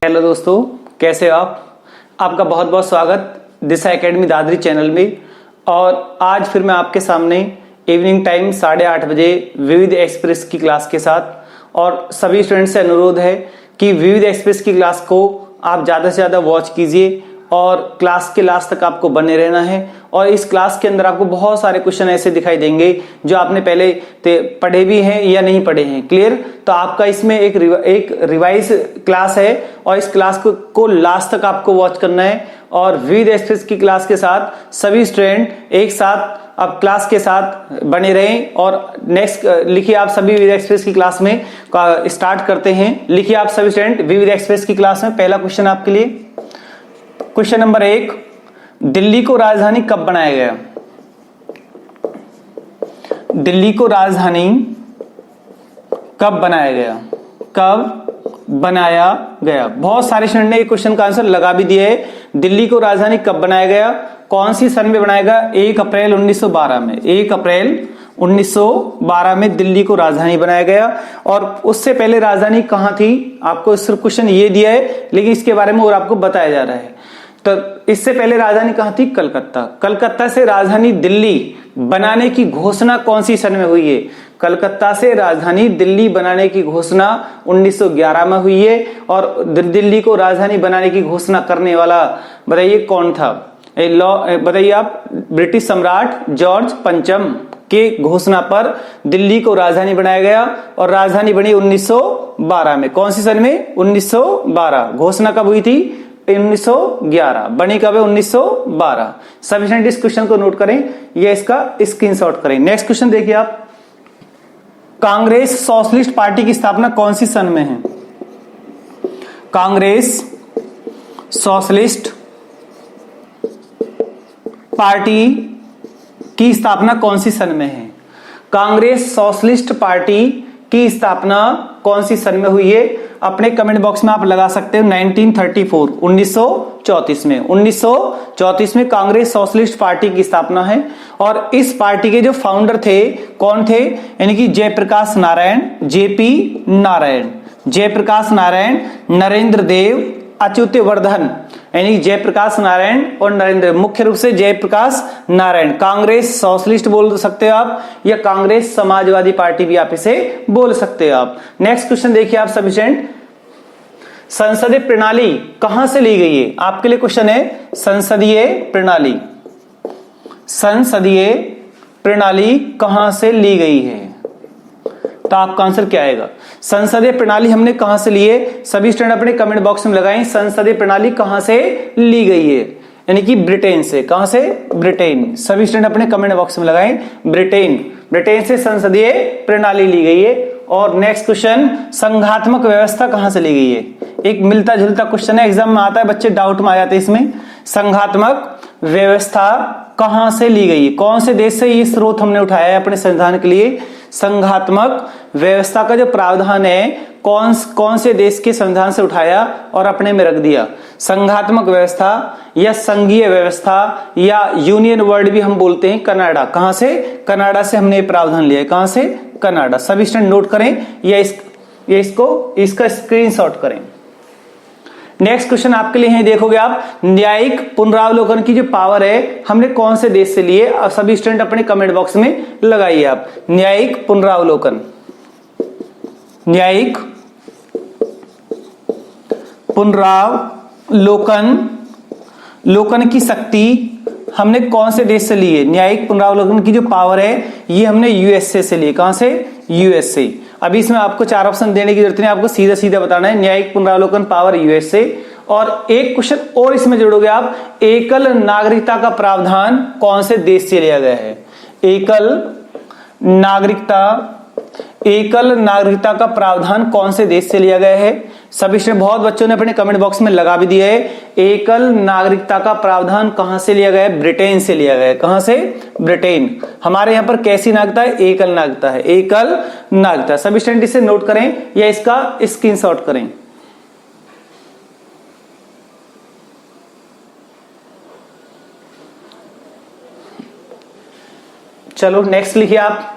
Hello दोस्तों, कैसे हो आप? आपका बहुत बहुत स्वागत दिशा एकेडमी दादरी चैनल में। और आज फिर मैं आपके सामने इवनिंग टाइम 8:30 बजे विविध एक्सप्रेस की क्लास के साथ, और सभी स्टूडेंट से अनुरोध है कि विविध एक्सप्रेस की क्लास को आप ज़्यादा से ज़्यादा वॉच कीजिए और क्लास के लास्ट तक आपको बने रहना है। और इस क्लास के अंदर आपको बहुत सारे क्वेश्चन ऐसे दिखाई देंगे जो आपने पहले पढ़े भी हैं या नहीं पढ़े हैं। क्लियर? तो आपका इसमें एक रिवाइज क्लास है और इस क्लास को लास्ट तक आपको वॉच करना है। और विविध एक्सप्रेस की क्लास के साथ सभी स्टूडेंट एक साथ अब क्लास के साथ बने रहें। और नेक्स्ट लिखिए आप सभी विविध एक्सप्रेस की क्लास में स्टार्ट करते हैं। लिखिए आप सभी स्टूडेंट विविध एक्सप्रेस की क्लास में। पहला क्वेश्चन आपके लिए, क्वेश्चन नंबर 1, दिल्ली को राजधानी कब बनाया गया? दिल्ली को राजधानी कब बनाया गया? कब बनाया गया? बहुत सारे स्टूडेंट ने क्वेश्चन का आंसर लगा भी दिया है। दिल्ली को राजधानी कब बनाया गया? कौन सी सन में बनाया गया? 1 अप्रैल 1912 में। 1 अप्रैल 1912 में दिल्ली को राजधानी बनाया गया। और उससे पहले राजधानी कहां थी? आपको सिर्फ क्वेश्चन ये दिया है, लेकिन इसके बारे में और आपको बताया जा रहा है। तो इससे पहले राजधानी कहां थी? कलकत्ता। कलकत्ता से राजधानी दिल्ली बनाने की घोषणा कौन सी सन में हुई है? कलकत्ता से राजधानी दिल्ली बनाने की घोषणा 1911 में हुई है। और दिल्ली को राजधानी बनाने की घोषणा करने वाला बताइए कौन था? बताइए आप। ब्रिटिश सम्राट जॉर्ज पंचम के घोषणा पर दिल्ली को राजधानी बनाया गया और राजधानी बनी 1912 में। कौन सी सन में? 1912। घोषणा कब हुई थी? 1911। बनी कब है? 1912। सभी स्टूडेंट इस क्वेश्चन को नोट करें या इसका स्क्रीनशॉट करें। नेक्स्ट क्वेश्चन देखिए आप, कांग्रेस सोशलिस्ट पार्टी की स्थापना कौन सी सन में है? कांग्रेस सोशलिस्ट पार्टी की स्थापना कौन सी सन में है? कांग्रेस सोशलिस्ट पार्टी की स्थापना कौन सी सन में हुई है? अपने कमेंट बॉक्स में आप लगा सकते हो 1934, 1934 में। 1934 में कांग्रेस सोशलिस्ट पार्टी की स्थापना है। और इस पार्टी के जो फाउंडर थे कौन थे? यानी कि जयप्रकाश नारायण, जेपी नारायण, जयप्रकाश नारायण, नरेंद्र देव, अच्युतवर्धन। यानी जयप्रकाश नारायण और नरेंद्र, मुख्य रूप से जयप्रकाश नारायण। कांग्रेस सोशलिस्ट बोल सकते हो आप, या कांग्रेस समाजवादी पार्टी भी आप इसे बोल सकते हो आप। नेक्स्ट क्वेश्चन देखिए आप सभी स्टूडेंट, संसदीय प्रणाली कहां से ली गई है? आपके लिए क्वेश्चन है संसदीय प्रणाली। संसदीय प्रणाली कहां से ली गई है? तो आपका आंसर क्या आएगा? संसदीय प्रणाली हमने कहां से ली है? सभी स्टूडेंट अपने कमेंट बॉक्स में लगाएं संसदीय प्रणाली कहां से ली गई है। यानी कि ब्रिटेन से। कहां से? ब्रिटेन। सभी स्टूडेंट अपने कमेंट बॉक्स में लगाएं ब्रिटेन। ब्रिटेन से संसदीय प्रणाली ली गई है। और नेक्स्ट क्वेश्चन, संघात्मक व्यवस्था कहां से ली गई है? एक मिलता जुलता क्वेश्चन है, एग्जाम में आता है, बच्चे डाउट में आ जाते हैं इसमें। संघात्मक व्यवस्था कहां से ली गई है? कौन से देश से ये स्रोत हमने उठाया है अपने संविधान के लिए? संघात्मक व्यवस्था का जो प्रावधान है कौन से देश के संविधान से उठाया और अपने में रख दिया? संघात्मक व्यवस्था या संघीय व्यवस्था या यूनियन वर्ड भी हम बोलते हैं, कनाडा। कहां से? कनाडा से हमने प्रावधान लिया है। कहां से? कनाडा। सभी स्टूडेंट नोट करें या इसका स्क्रीनशॉट करें। नेक्स्ट क्वेश्चन आपके लिए है, देखोगे आप, न्यायिक पुनरावलोकन की जो पावर है हमने कौन से देश से लिए? और सभी स्टूडेंट अपने कमेंट बॉक्स में लगाइए आप। न्यायिक पुनरावलोकन, न्यायिक पुनरावलोकन की शक्ति हमने कौन से देश से ली है? न्यायिक पुनरावलोकन की जो पावर है ये हमने यूएसए से ली। कहां से? यूएसए। अभी इसमें आपको 4 ऑप्शन देने की जरूरत नहीं, आपको सीधा सीधा बताना है। न्यायिक पुनरावलोकन पावर यूएसए। और एक क्वेश्चन और इसमें जोड़ोगे आप, एकल नागरिकता का प्रावधान कौन से देश से लिया गया है? एकल नागरिकता का प्रावधान कौन से देश से लिया गया है? सभी से बहुत बच्चों ने अपने कमेंट बॉक्स में लगा भी दिया है। एकल नागरिकता का प्रावधान कहां से लिया गया है? ब्रिटेन से लिया गया है। कहां से? ब्रिटेन। हमारे यहां पर कैसी नागरिकता है? एकल नागरिकता है। एकल नागरिकता। सभी स्टूडेंट इसे नोट करें या इसका स्क्रीनशॉट करें। चलो नेक्स्ट लिखिए आप।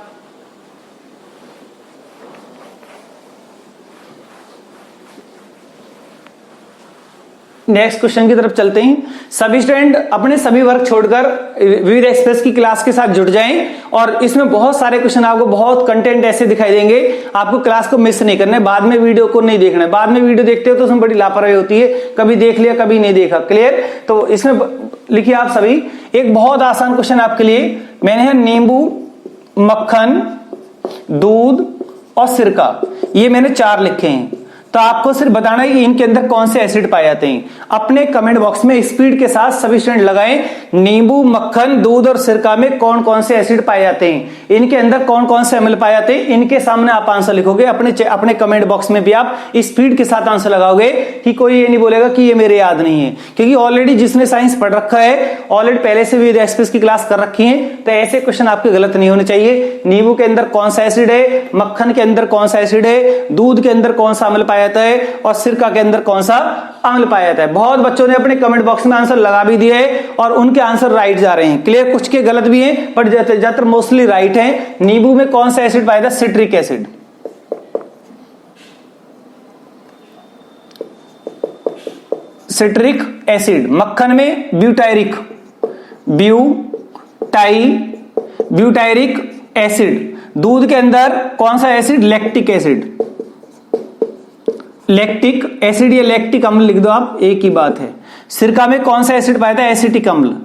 नेक्स्ट क्वेश्चन की तरफ चलते हैं। सभी स्टूडेंट अपने सभी वर्क छोड़कर विविध एक्सप्रेस की क्लास के साथ जुड़ जाएं और इसमें बहुत सारे क्वेश्चन आपको, बहुत कंटेंट ऐसे दिखाई देंगे, आपको क्लास को मिस नहीं करना है, बाद में वीडियो को नहीं देखना है। बाद में वीडियो देखते हो तो उसमें बड़ी लापरवाही होती है, कभी देख लिया कभी नहीं देखा। क्लियर? तो इसमें लिखिए आप सभी, एक बहुत आसान क्वेश्चन आपके लिए मैंने है, नींबू, मक्खन, दूध और सिरका, ये मैंने 4 लिखे हैं। तो आपको सिर्फ बताना है कि इनके अंदर कौन से एसिड पाए जाते हैं। अपने कमेंट बॉक्स में स्पीड के साथ सभी स्टूडेंट लगाएं, नींबू, मक्खन, दूध और सिरका में कौन कौन से एसिड पाए जाते हैं, इनके अंदर कौन कौन से अम्ल पाए जाते हैं, इनके सामने आप आंसर लिखोगे। अपने कमेंट बॉक्स में भी आप स्पीड के साथ आंसर लगाओगे कि कोई ये नहीं बोलेगा कि ये मेरे याद नहीं है, क्योंकि ऑलरेडी जिसने साइंस पढ़ रखा है, ऑलरेडी पहले से विविध एक्सप्रेस की क्लास कर रखी है, तो ऐसे क्वेश्चन आपके गलत नहीं होने चाहिए। नींबू के अंदर कौन सा एसिड है, मक्खन के अंदर कौन सा एसिड है, दूध के अंदर कौन सा अम्ल पाया जाता है और सिरका के अंदर कौन सा अम्ल पाया जाता है। बहुत बच्चों ने अपने कमेंट बॉक्स में आंसर लगा भी दिए और उनके आंसर राइट जा रहे हैं। क्लियर? कुछ के गलत भी हैं बट ज्यादातर मोस्टली राइट है। नींबू में कौन सा एसिड पाया जाता है? Citric acid. Citric acid. मक्खन में ब्यूटायरिक एसिड। दूध के अंदर कौन सा acid? Lactic acid. Lactic acid या लैक्टिक अम्ल लिख दो आप, एक ही बात है। सिरका में कौन सा एसिड पाया जाता है? एसिटिक अम्ल।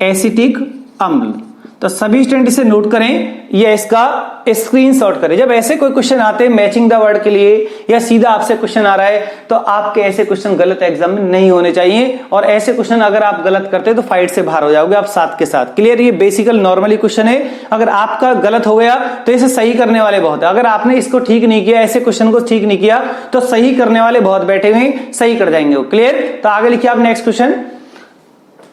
एसिटिक अम्ल। तो सभी स्टूडेंट इसे नोट करें या इसका स्क्रीनशॉट करें। जब ऐसे कोई क्वेश्चन आते हैं मैचिंग द वर्ड के लिए या सीधा आपसे क्वेश्चन आ रहा है, तो आपके ऐसे क्वेश्चन गलत एग्जाम में नहीं होने चाहिए। और ऐसे क्वेश्चन अगर आप गलत करते हैं तो फाइट से बाहर हो जाओगे आप साथ के साथ। क्लियर? ये बेसिकल नॉर्मली क्वेश्चन है। अगर आपका गलत हो गया तो इसे सही करने वाले बहुत है। अगर आपने इसको ठीक नहीं किया, ऐसे क्वेश्चन को ठीक नहीं किया, तो सही करने वाले बहुत बैठे हुए हैं, सही कर जाएंगे वो। क्लियर? तो आगे लिखिए आप नेक्स्ट क्वेश्चन।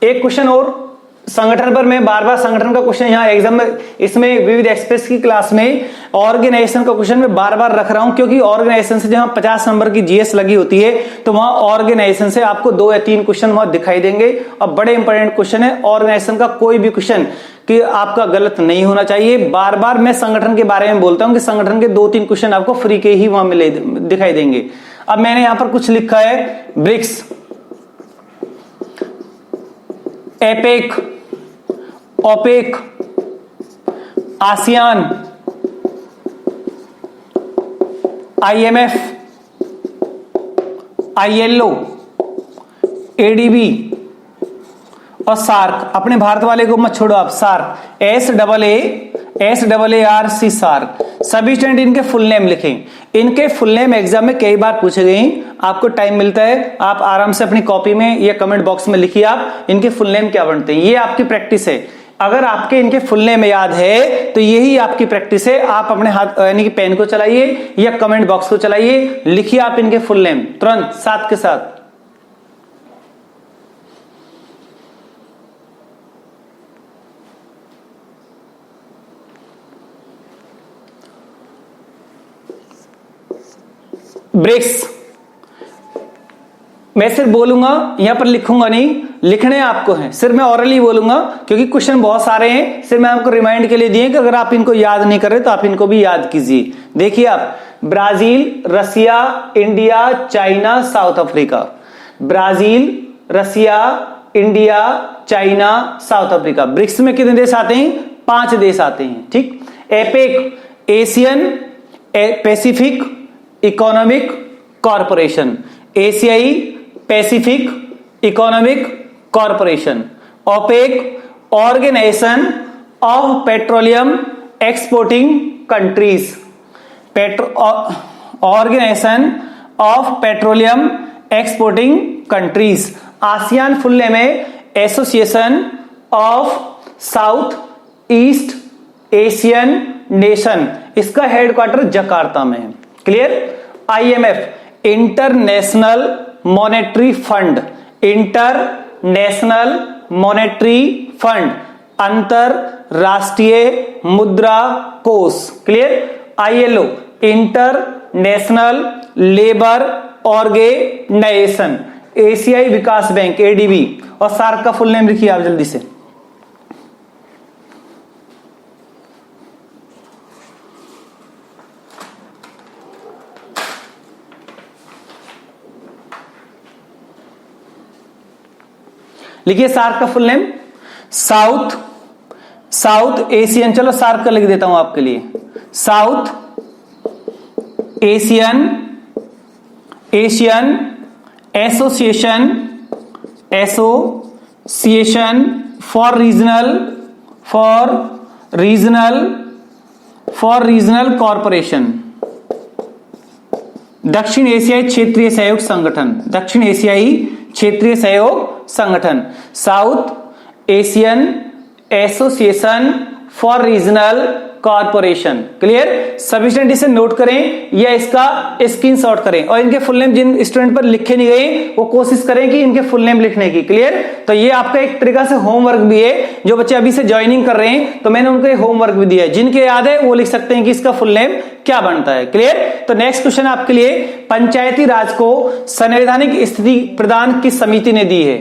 एक क्वेश्चन और संगठन पर, मैं बार बार संगठन का क्वेश्चन यहां एग्जाम में, इसमें विविध एक्सप्रेस की क्लास में ऑर्गेनाइजेशन का क्वेश्चन मैं बार बार रख रहा हूं, क्योंकि ऑर्गेनाइजेशन से जहां 50 नंबर की जीएस लगी होती है, तो वहां ऑर्गेनाइजेशन से आपको 2 या 3 क्वेश्चन वहां दिखाई देंगे और बड़े इंपॉर्टेंट क्वेश्चन है। ऑर्गेनाइजेशन का कोई भी क्वेश्चन कि आपका गलत नहीं होना चाहिए। बार बार मैं संगठन के बारे में बोलता हूं कि संगठन के 2-3 क्वेश्चन आपको फ्री के ही वहां मिले दिखाई देंगे। अब मैंने यहां पर कुछ लिखा है, BRICS, APEC, OPEC, ASEAN, IMF, ILO, ADB और सार्क। अपने भारत वाले को मत छोड़ो आप, सार्क, SAARC, सार्क। सभी स्टूडेंट इनके फुल नेम लिखें। इनके फुल नेम एग्जाम में कई बार पूछे गए हैं, आपको टाइम मिलता है, आप आराम से अपनी कॉपी में या कमेंट बॉक्स में लिखिए आप इनके फुल नेम क्या बनते हैं। ये आपकी प्रैक्टिस है। अगर आपके इनके फुल नेम याद है तो यही आपकी प्रैक्टिस है। आप अपने हाथ यानी कि पेन को चलाइए या कमेंट बॉक्स को चलाइए, लिखिए आप इनके फुल नेम तुरंत साथ के साथ। ब्रिक्स, मैं सिर्फ बोलूंगा, यहां पर लिखूंगा नहीं, लिखने आपको है, सिर्फ मैं ऑरली बोलूंगा क्योंकि क्वेश्चन बहुत सारे हैं। सिर्फ मैं आपको रिमाइंड के लिए दिए कि अगर आप इनको याद नहीं कर रहे तो आप इनको भी याद कीजिए। देखिए आप, Brazil, Russia, India, China, South Africa. Brazil, Russia, India, China, South Africa. BRICS में कितने देश आते हैं? 5 देश आते हैं। ठीक। APEC, Asian Pacific economic corporation, एशियाई Pacific economic corporation. OPEC, organisation of petroleum exporting countries, organisation of petroleum exporting countries. ASEAN full name है association of South East Asian nation. इसका हेडक्वार्टर जकार्ता में है। Clear? IMF, international monetary fund, international monetary fund, अंतरराष्ट्रीय मुद्रा कोष। Clear? ILO, international labour organisation. एशियाई विकास bank, ADB. और सार्क का फुल नेम लिखिए आप जल्दी से। लिखिए सार्क का फुल नेम, साउथ एशियन, चलो सार्क का लिख देता हूं आपके लिए, south Asian association for regional corporation, दक्षिण एशियाई क्षेत्रीय सहयोग संगठन, दक्षिण एशियाई क्षेत्रीय सहयोग संगठन, south Asian association for regional corporation. Clear? सभी स्टूडेंट इसे नोट करें या इसका स्क्रीनशॉट करें, और इनके फुल नेम जिन स्टूडेंट पर लिखे नहीं गए वो कोशिश करें कि इनके फुल नेम लिखने की। क्लियर? तो ये आपका एक तरीका से होमवर्क भी है, जो बच्चे अभी से ज्वाइनिंग कर रहे हैं तो मैंने उनको होमवर्क भी दिया है, जिनके याद है वो लिख सकते हैं कि इसका फुल नेम क्या बनता है। क्लियर? तो नेक्स्ट क्वेश्चन आपके लिए, पंचायती राज को संवैधानिक स्थिति प्रदान किस समिति ने दी है?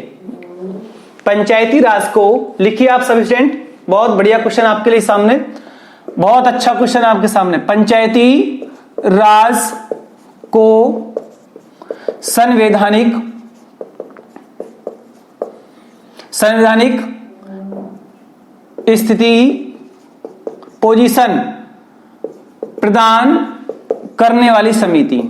पंचायती राज को लिखिए आप सभी स्टूडेंट, बहुत बढ़िया क्वेश्चन आपके लिए सामने, बहुत अच्छा क्वेश्चन आपके सामने। पंचायती राज को संवैधानिक स्थिति पोजीशन प्रदान करने वाली समिति,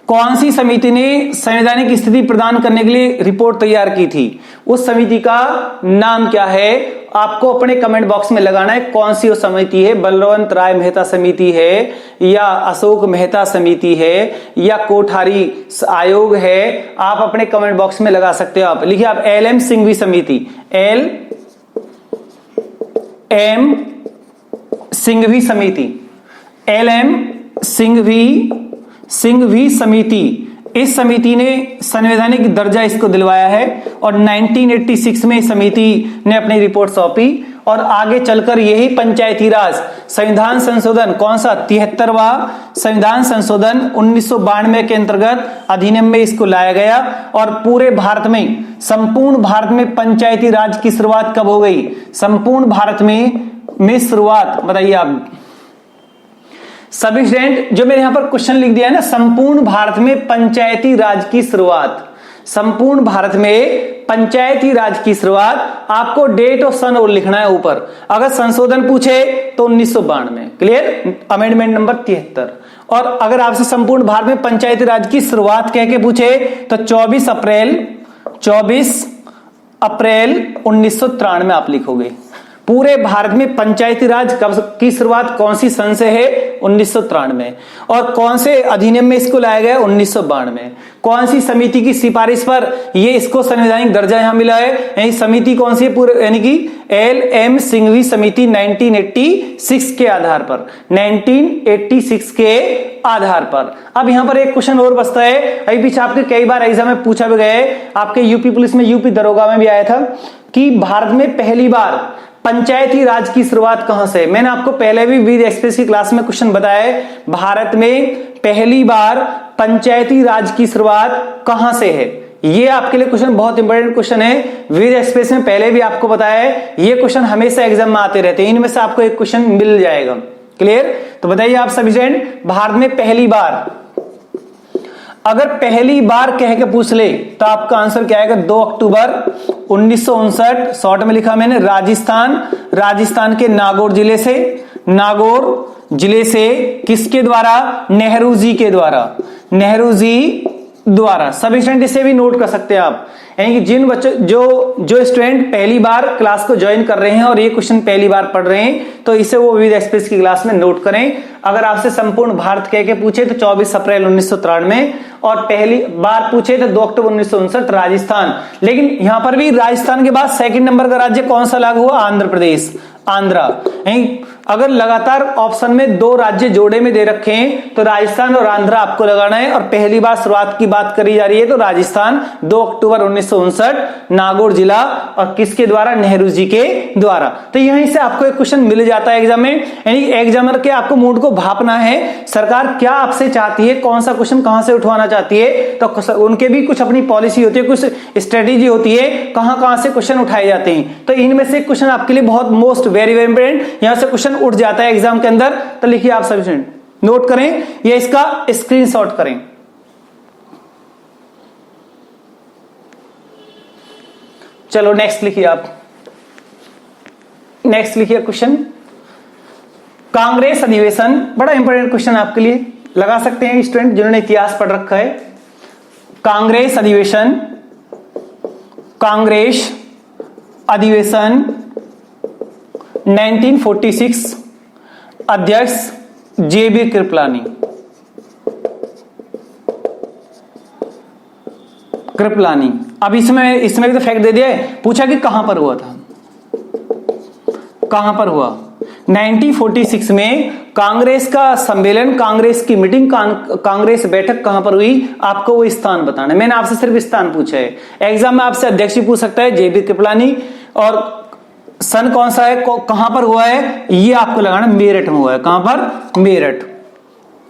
कौन सी समिति ने संवैधानिक स्थिति प्रदान करने के लिए रिपोर्ट तैयार की थी? उस समिति का नाम क्या है? आपको अपने कमेंट बॉक्स में लगाना है कौन सी वो समिति है। बलवंत राय मेहता समिति है, या अशोक मेहता समिति है, या कोठारी आयोग है, आप अपने कमेंट बॉक्स में लगा सकते हो। आप लिखिए, आप LM सिंघवी समिति, LM सिंघवी समिति, LM सिंघवी समिति, इस समिति ने संवैधानिक दर्जा इसको दिलवाया है, और 1986 में इस समिति ने अपनी रिपोर्ट सौंपी, और आगे चलकर यही पंचायती राज संविधान संशोधन, कौन सा 73वां संविधान संशोधन 1992 के अंतर्गत अधिनियम में इसको लाया गया, और पूरे भारत में, संपूर्ण भारत में पंचायती राज की शुरुआत कब हो गई? संपूर्ण भारत में शुरुआत बताइए आप सभी स्टूडेंट। जो मैंने यहां पर क्वेश्चन लिख दिया है ना, संपूर्ण भारत में पंचायती राज की शुरुआत, संपूर्ण भारत में पंचायती राज की शुरुआत, आपको डेट और सन और लिखना है ऊपर। अगर संशोधन पूछे तो 1992, क्लियर, अमेंडमेंट नंबर 73। और अगर आपसे संपूर्ण भारत में पंचायती राज की शुरुआत कह के पूछे तो 24 अप्रैल 1993 आप लिखोगे। पूरे भारत में पंचायती राज कब की शुरुआत कौन सी सन से है? 1993। और कौन से अधिनियम में इसको लाया गया? 1992। कौन सी समिति की सिफारिश पर ये इसको संवैधानिक दर्जा यहां मिला है? यानी समिति कौन सी है? पूरे यानी कि LM सिंघवी समिति 1986 के आधार पर, 1986 के आधार पर। अब यहां पर एक क्वेश्चन और बचता है, अभी पीछे आपके कई बार एग्जाम में पूछा भी गया है, आपके यूपी पुलिस में, यूपी दरोगा में भी आया था कि भारत में पहली बार पंचायती राज की शुरुआत कहां से? मैंने आपको पहले भी वीर एक्सप्रेस की क्लास में क्वेश्चन बताया है, भारत में पहली बार पंचायती राज की शुरुआत कहां से है? ये आपके लिए क्वेश्चन बहुत इंपॉर्टेंट क्वेश्चन है, वीर एक्सप्रेस में पहले भी आपको बताया है, ये क्वेश्चन हमेशा एग्जाम में आते रहते हैं, इनमें से आपको एक क्वेश्चन मिल जाएगा। क्लियर? तो बताइए आप सभी स्टूडेंट, भारत में पहली बार, अगर पहली बार कह के पूछ ले तो आपका आंसर क्या आएगा? 2 अक्टूबर 1959, शॉर्ट में लिखा मैंने, राजस्थान के नागौर जिले से किसके द्वारा? नेहरू जी के द्वारा। सभी स्टूडेंट इसे भी नोट कर सकते हैं आप, यानी कि जिन बच्चों जो स्टूडेंट पहली बार क्लास को ज्वाइन कर रहे हैं और ये क्वेश्चन पहली बार पढ़ रहे हैं, तो इसे वो वीर एक्सप्रेस की क्लास में नोट करें। अगर आपसे संपूर्ण भारत कह के पूछे तो 24 अप्रैल 1993, और पहली बार पूछे तो 2 अक्टूबर 1959 राजस्थान। लेकिन यहां पर भी राजस्थान के बाद सेकंड नंबर का राज्य कौन सा लागू हुआ? आंध्र प्रदेश, आंध्रा। अगर लगातार ऑप्शन में 2 राज्य जोड़े में दे रखे हैं तो राजस्थान और आंध्रा आपको लगाना है, और पहली बार शुरुआत की बात करी जा रही है तो राजस्थान 2 अक्टूबर 1959, नागौर जिला, और किसके द्वारा? नेहरू जी के द्वारा। तो यहीं से आपको एक क्वेश्चन मिल जाता है एग्जाम में, यानी एग्जामिनर के आपको मूड को भापना है, सरकार क्या आपसे चाहती है, कौन सा क्वेश्चन कहां से उठवाना चाहती है, तो उनके भी कुछ अपनी पॉलिसी होती है, कुछ स्ट्रेटेजी होती है, कहां से क्वेश्चन उठाए जाते हैं। तो इनमें से क्वेश्चन आपके लिए बहुत मोस्ट वेरी इंपोर्टेंट यहां से क्वेश्चन उठ जाता है एग्जाम के अंदर। तो लिखिए आप सभी स्टूडेंट, नोट करें या इसका स्क्रीनशॉट करें। चलो नेक्स्ट लिखिए आप, नेक्स्ट लिखिए क्वेश्चन। कांग्रेस अधिवेशन, बड़ा इंपॉर्टेंट क्वेश्चन आपके लिए, लगा सकते हैं स्टूडेंट जिन्होंने इतिहास पढ़ रखा है। कांग्रेस अधिवेशन, कांग्रेस अधिवेशन 1946, अध्यक्ष JB कृपलानी। कृपलानी। अब इसमें भी तो फैक्ट दे दिया है, पूछा कि कहां पर हुआ था, कहां पर हुआ। 1946 में कांग्रेस का सम्मेलन, कांग्रेस की मीटिंग, कांग्रेस बैठक कहां पर हुई, आपको वो स्थान बताना है। मैंने आपसे सिर्फ स्थान पूछा है, एग्जाम में आपसे अध्यक्ष भी पूछ सकता है JB कृपलानी, और सन कौन सा है, कहां पर हुआ है, ये आपको लगाना मेरठ में हुआ है। कहां पर, मेरठ।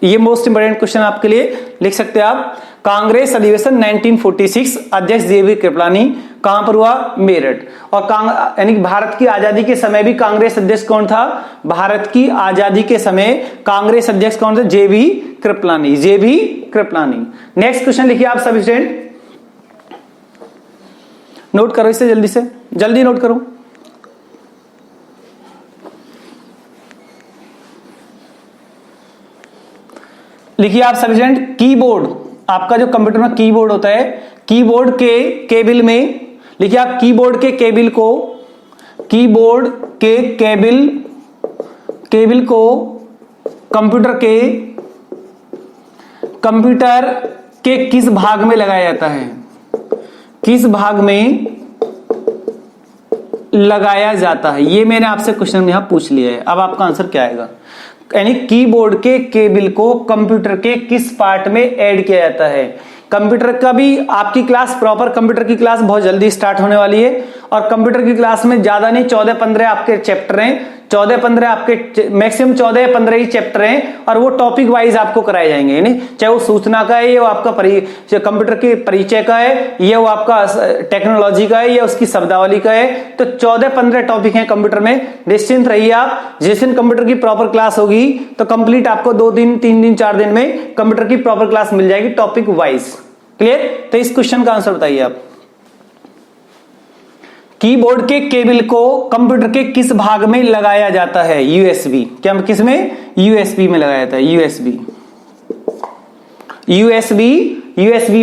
ये मोस्ट इंपोर्टेंट क्वेश्चन आपके लिए लिख सकते हैं आप। कांग्रेस अधिवेशन 1946, अध्यक्ष JB कृपलानी, कहां पर हुआ, मेरठ। और यानी भारत की आजादी के समय भी कांग्रेस अध्यक्ष कौन था, भारत की आजादी के समय कांग्रेस अध्यक्ष कौन थे, JB Kripalani, JB Kripalani. Next question लिखिए आप सभी स्टूडेंट, नोट करो इसे जल्दी से, जल्दी नोट करो। लिखिए आप सभी स्टूडेंट, कीबोर्ड, आपका जो कंप्यूटर में कीबोर्ड होता है, कीबोर्ड के केबिल में, लिखिए आप कीबोर्ड के केबिल को, कीबोर्ड के केबिल को कंप्यूटर के किस भाग में लगाया जाता है, किस भाग में लगाया जाता है। ये मैंने आपसे क्वेश्चन यहां पूछ लिया है, अब आपका आंसर क्या आएगा। यानी कीबोर्ड के केबल को कंप्यूटर के किस पार्ट में ऐड किया जाता है। कंप्यूटर का भी आपकी क्लास, प्रॉपर कंप्यूटर की क्लास बहुत जल्दी स्टार्ट होने वाली है, और कंप्यूटर की क्लास में ज्यादा नहीं 14-15 आपके चैप्टर हैं, 14-15 आपके मैक्सिमम 14-15 ही चैप्टर हैं, और वो टॉपिक वाइज आपको कराए जाएंगे। यानी चाहे वो सूचना का है, ये वो आपका कंप्यूटर के परिचय का है, ये वो आपका टेक्नोलॉजी का है, या उसकी शब्दावली का है। तो 14-15 टॉपिक हैं कंप्यूटर में, निश्चिंत रहिए आप। जिस दिन कंप्यूटर की प्रॉपर क्लास होगी तो कंप्लीट आपको 2 दिन, 3 दिन, 4 दिन में कंप्यूटर की प्रॉपर क्लास मिल जाएगी टॉपिक वाइज। क्लियर। तो इस क्वेश्चन का आंसर बताइए आप। कीबोर्ड के केबल को कंप्यूटर के किस भाग में लगाया जाता है, यूएसबी। क्या, किस में, यूएसबी में लगाया जाता है, यूएसबी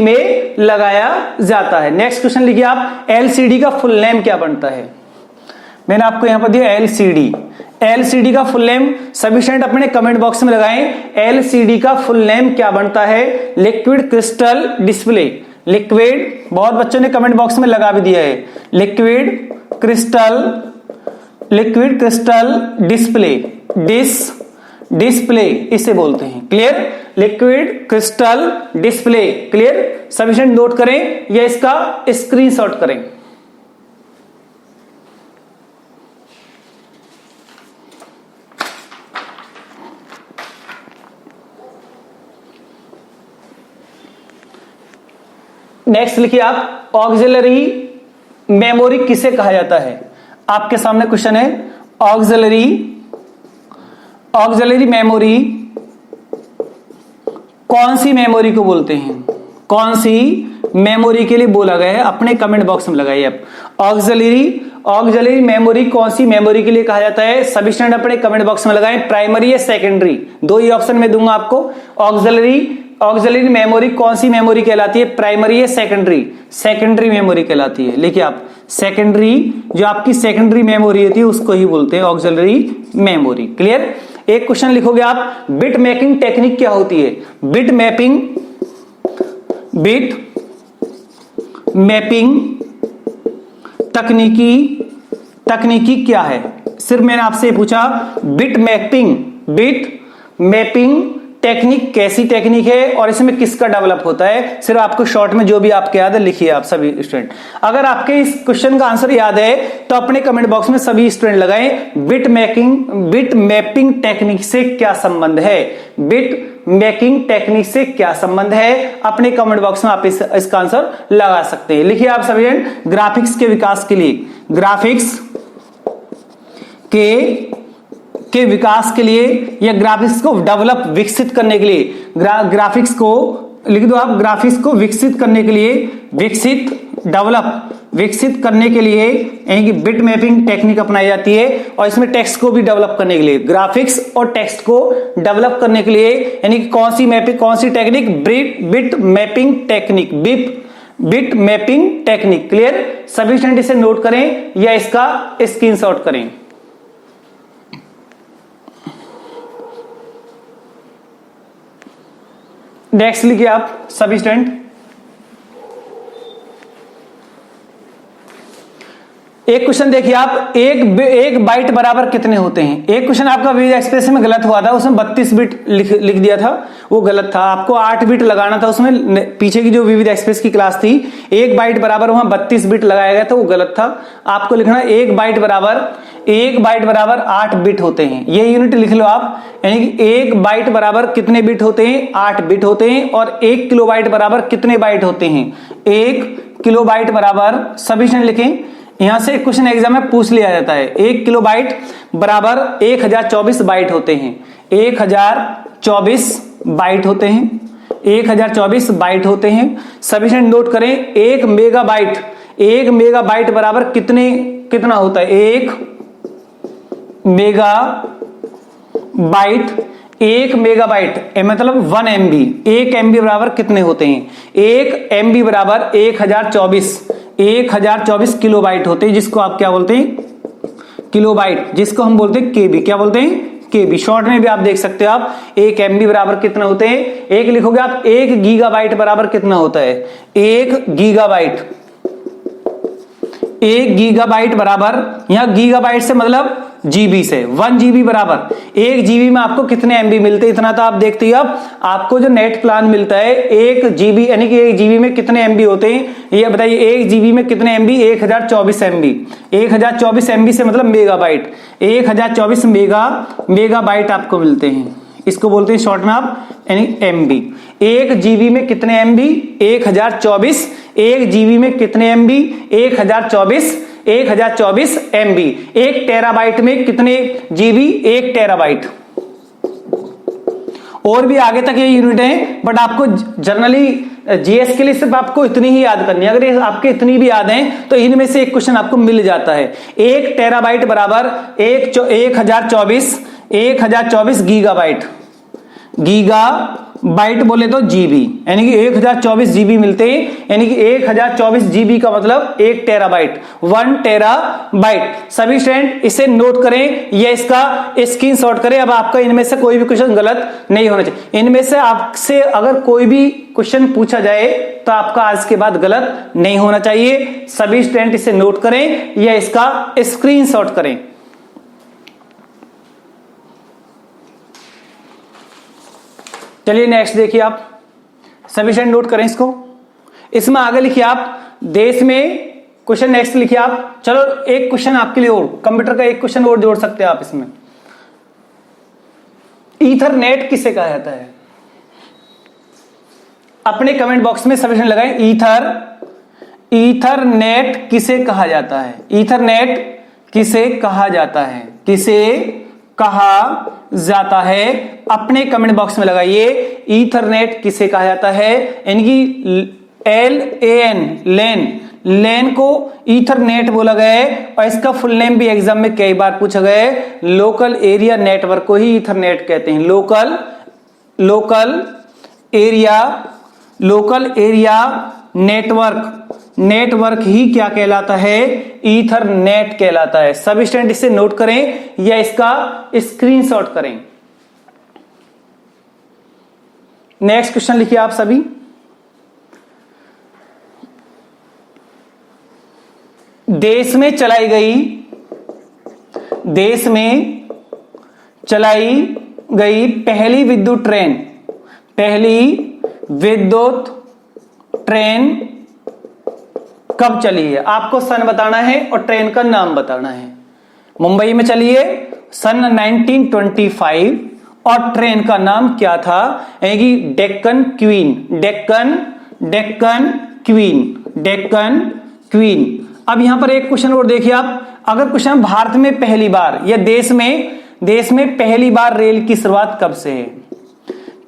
में लगाया जाता है। नेक्स्ट क्वेश्चन लिखिए आप, एलसीडी का फुल नेम क्या बनता है। मैंने आपको यहां पर दिया एलसीडी का फुल नेम, सभी स्टूडेंट अपने कमेंट बॉक्स में लगाएं। एलसीडी का फुल नेम क्या बनता है, लिक्विड क्रिस्टल डिस्प्ले। लिक्विड, बहुत बच्चों ने कमेंट बॉक्स में लगा भी दिया है, लिक्विड क्रिस्टल डिस्प्ले इसे बोलते हैं। Clear, liquid crystal display. Clear, सभी स्टूडेंट नोट करें या इसका स्क्रीनशॉट करें। नेक्स्ट लिखिए आप, ऑक्सिलरी मेमोरी किसे कहा जाता है। आपके सामने क्वेश्चन है, ऑक्सिलरी मेमोरी कौन सी मेमोरी को बोलते हैं, कौन सी मेमोरी के लिए बोला गया है, अपने कमेंट बॉक्स में लगाइए आप। ऑक्सिलरी मेमोरी कौन सी मेमोरी के लिए कहा जाता है, सभी स्टूडेंट अपने कमेंट बॉक्स में लगाएं। प्राइमरी या सेकेंडरी, दो ही ऑप्शन में दूंगा आपको। ऑक्सिलरी मेमोरी कौन सी मेमोरी कहलाती है, प्राइमरी या सेकेंडरी मेमोरी कहलाती है। लिखिए आप, सेकेंडरी, जो आपकी सेकेंडरी मेमोरी होती है उसको ही बोलते हैं ऑक्सिलरी मेमोरी। क्लियर। एक क्वेश्चन लिखोगे आप, बिट मैपिंग टेक्निक क्या होती है। बिट मैपिंग तकनीकी क्या है। सिर्फ मैंने आपसे पूछा, बिट मैपिंग टेक्निक कैसी टेक्निक है और इसमें किसका डेवलप होता है। सिर्फ आपको शॉर्ट में जो भी आपके याद है लिखिए आप सभी स्टूडेंट। अगर आपके इस क्वेश्चन का आंसर याद है तो अपने कमेंट बॉक्स में सभी स्टूडेंट लगाएं, बिट मैपिंग टेक्निक से क्या संबंध है। बिट मैपिंग टेक्निक से क्या संबंध है, अपने कमेंट बॉक्स में आप इसका आंसर लगा सकते हैं। लिखिए आप सभी, ग्राफिक्स के विकास के लिए, ग्राफिक्स के विकास के लिए या ग्राफिक्स को डेवलप विकसित करने के लिए, ग्राफिक्स को लिख दो आप, ग्राफिक्स को विकसित करने के लिए, विकसित डेवलप विकसित करने के लिए यानी कि बिट मैपिंग टेक्निक अपनाई जाती है, और इसमें टेक्स्ट को भी डेवलप करने के लिए, ग्राफिक्स और टेक्स्ट को डेवलप करने के लिए यानी कि कौन सी technique, bit mapping technique, bit mapping technique. Clear? सभी स्टूडेंट इसे नोट करें या इसका स्क्रीनशॉट करें। नेक्स्ट लिखिए आप सभी स्टूडेंट, एक क्वेश्चन देखिए आप, एक बाइट बराबर कितने होते हैं। एक क्वेश्चन आपका विविध एक्सप्रेशन में गलत हुआ था, उसमें 32 बिट लिख दिया था, वो गलत था। आपको 8 बिट लगाना था उसमें, पीछे की जो विविध एक्सप्रेस की क्लास थी, एक बाइट बराबर वहां 32 बिट लगाया गया था, वो गलत था। आपको लिखना एक बाइट बराबर 8 बिट होते हैं। ये यूनिट लिख लो आप, यानी कि एक बाइट बराबर कितने बिट होते हैं, 8 बिट होते हैं। और 1 किलोबाइट बराबर कितने बाइट होते हैं, 1 किलोबाइट बराबर, सभी स्टूडेंट लिखें। यहां से क्वेश्चन एग्जाम में पूछ लिया जाता है, 1 किलोबाइट बराबर 1024 बाइट होते हैं, 1024 बाइट होते हैं, 1024 बाइट होते हैं। सभी नोट करें, 1 मेगाबाइट बराबर कितना होता है, 1 मेगाबाइट मतलब 1 MB, 1 MB बराबर कितने होते हैं, 1 MB बराबर 1024 किलोबाइट होते हैं, जिसको आप क्या बोलते हैं, किलोबाइट, जिसको हम बोलते हैं केबी। क्या बोलते हैं, केबी। शॉर्ट में भी आप देख सकते हो आप, 1 MB बराबर कितना होते हैं, एक लिखोगे आप, 1 गीगाबाइट बराबर कितना होता है, 1 गीगाबाइट बराबर, यहां गीगाबाइट से मतलब जीबी से, 1 GB बराबर 1 GB में आपको कितने MB मिलते हैं, इतना तो आप देखते ही। अब आपको जो नेट प्लान मिलता है 1 GB, यानी कि 1 GB में कितने MB होते हैं, ये बताइए। 1 GB में कितने MB, 1024 MB। 1024 MB से मतलब मेगाबाइट, 1024 मेगाबाइट आपको मिलते हैं, इसको बोलते हैं शॉर्ट में आप यानी MB। 1 GB में कितने MB, 1024, 1 GB में कितने MB, 1024 MB। 1 टेराबाइट में कितने GB, 1 टेराबाइट। और भी आगे तक ये यूनिट है, बट आपको जनरली जीएस के लिए सिर्फ आपको इतनी ही याद करनी है। अगर आपके इतनी भी याद है तो इनमें से एक क्वेश्चन आपको मिल जाता है। 1 टेराबाइट बराबर 1024 गीगाबाइट बोले तो जीबी, यानी कि 1024 जीबी मिलते हैं, यानी कि 1024 जीबी का मतलब 1 टेराबाइट, 1 टेराबाइट। सभी स्टूडेंट इसे नोट करें या इसका स्क्रीनशॉट करें। अब आपका इनमें से कोई भी क्वेश्चन गलत नहीं होना चाहिए। इनमें से आपसे अगर कोई भी क्वेश्चन पूछा जाए तो आपका आज के बाद गलत नहीं होना चाहिए। सभी स्टूडेंट इसे नोट करें या इसका स्क्रीनशॉट करें। चलिए नेक्स्ट देखिए आप, सभी स्टूडेंट नोट करें इसको। इसमें आगे लिखिए आप, देश में, क्वेश्चन नेक्स्ट लिखिए आप। चलो एक क्वेश्चन आपके लिए और, कंप्यूटर का एक क्वेश्चन और जोड़ सकते हैं आप इसमें। ईथरनेट किसे कहा जाता है, अपने कमेंट बॉक्स में सभी स्टूडेंट लगाएं। ईथरनेट किसे कहा जाता है, ईथरनेट किसे कहा जाता है, किसे कहा जाता है, अपने कमेंट बॉक्स में लगाइए। ईथरनेट किसे कहा जाता है, यानी कि लैन को ईथरनेट बोला गया है, और इसका फुल नेम भी एग्जाम में कई बार पूछा गया है। लोकल एरिया नेटवर्क को ही ईथरनेट कहते हैं। लोकल एरिया नेटवर्क ही क्या कहलाता है, ईथरनेट कहलाता है। सभी स्टूडेंट इसे नोट करें या इसका स्क्रीनशॉट करें। नेक्स्ट क्वेश्चन लिखिए आप सभी। देश में चलाई गई पहली विद्युत ट्रेन कब चली है, आपको सन बताना है और ट्रेन का नाम बताना है। मुंबई में चली है सन 1925, और ट्रेन का नाम क्या था, यानी कि डेक्कन क्वीन। अब यहां पर एक क्वेश्चन और देखिए आप, अगर क्वेश्चन भारत में पहली बार या देश में पहली बार रेल की शुरुआत कब से है,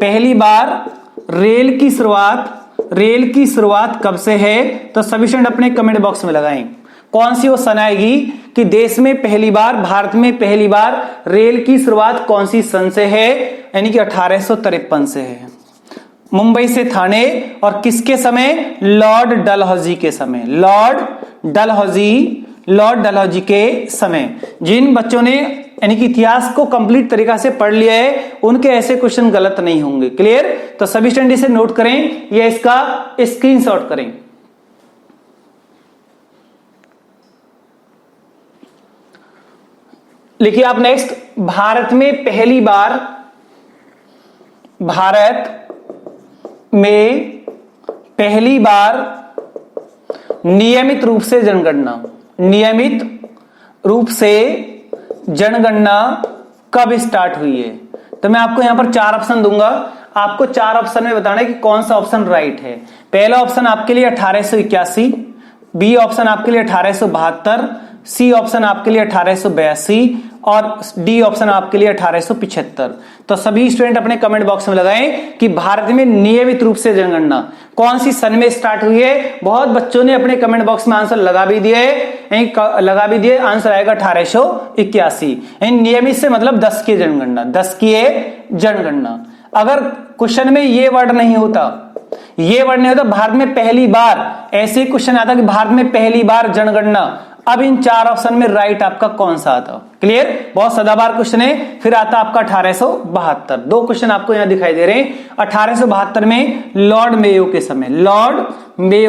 पहली बार रेल की शुरुआत रेल की शुरुआत कब से है? तो सभी स्टूडेंट अपने कमेंट बॉक्स में लगाएं कौन सी वो सन आएगी कि देश में पहली बार, भारत में पहली बार रेल की शुरुआत कौन सी सन से है, यानी कि 1853 से है। मुंबई से थाने, और किसके समय? लॉर्ड डलहौजी के समय। लॉर्ड डलहौजी के समय। जिन बच्चों ने यानी कि इतिहास को कंप्लीट तरीका से पढ़ लिया है उनके ऐसे क्वेश्चन गलत नहीं होंगे। क्लियर? तो सभी स्टूडेंट इसे नोट करें या इसका स्क्रीनशॉट करें। लिखिए आप नेक्स्ट, भारत में पहली बार नियमित रूप से जनगणना कब स्टार्ट हुई है? तो मैं आपको यहां पर 4 ऑप्शन दूंगा, आपको 4 ऑप्शन में बताना है कि कौन सा ऑप्शन राइट है। पहला ऑप्शन आपके लिए 1881, बी ऑप्शन आपके लिए 1872, सी ऑप्शन आपके लिए 1882 और डी ऑप्शन आपके लिए 1875। तो सभी स्टूडेंट अपने कमेंट बॉक्स में लगाएं कि भारत में नियमित रूप से जनगणना कौन सी सन में स्टार्ट हुई है। बहुत बच्चों ने अपने कमेंट बॉक्स में आंसर लगा भी दिए, आंसर आएगा 1881। नियमित से मतलब 10 की जनगणना, 10 की जनगणना। अगर क्वेश्चन में ये वर्ड नहीं होता, भारत में पहली बार, ऐसे क्वेश्चन आता कि भारत में पहली बार जनगणना, अब इन 4 ऑप्शन में राइट आपका कौन सा आता? क्लियर? बहुत सदाबहार क्वेश्चन है। फिर आता आपका 1872। 2 क्वेश्चन आपको यहां दिखाई दे रहे हैं। 1872 में लॉर्ड मेयो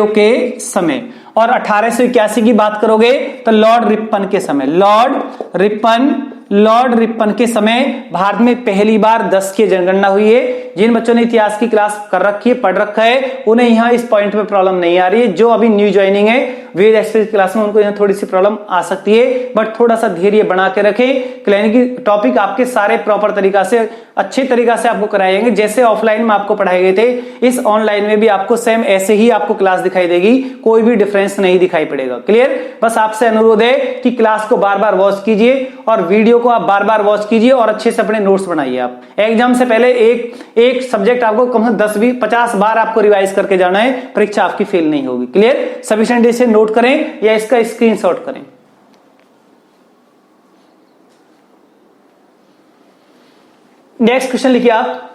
के समय, और 1881 की बात करोगे तो लॉर्ड रिपन के समय। लॉर्ड रिपन के समय भारत में पहली बार 10 की जनगणना हुई है। जिन बच्चों ने इतिहास की क्लास कर रखी है, पढ़ रखा है, उन्हें यहां इस पॉइंट पे प्रॉब्लम नहीं आ रही है। जो अभी न्यू ज्वाइनिंग है वेद एक्सप्रेस क्लास में, उनको यहां थोड़ी सी प्रॉब्लम आ सकती है, बट थोड़ा सा धैर्य बना के रखें। यानी कि टॉपिक आपके सारे प्रॉपर तरीका से, अच्छे तरीका से आपको कराए जाएंगे। जैसे ऑफलाइन में आपको पढ़ाए गए थे, इस ऑनलाइन में भी आपको सेम ऐसे ही आपको क्लास दिखाई देगी, कोई भी डिफरेंस नहीं दिखाई पड़ेगा। क्लियर? बस आपसे अनुरोध है कि क्लास को बार बार वॉच कीजिए और वीडियो को आप बार बार वॉच कीजिए और अच्छे से अपने नोट्स बनाइए। आप एग्जाम से पहले एक सब्जेक्ट आपको कम से कम 10-20-50 बार आपको रिवाइज करके जाना है, परीक्षा आपकी फेल नहीं होगी। क्लियर? सफिशिएंट इसे नोट करें या इसका स्क्रीनशॉट करें। नेक्स्ट क्वेश्चन लिखिए आप,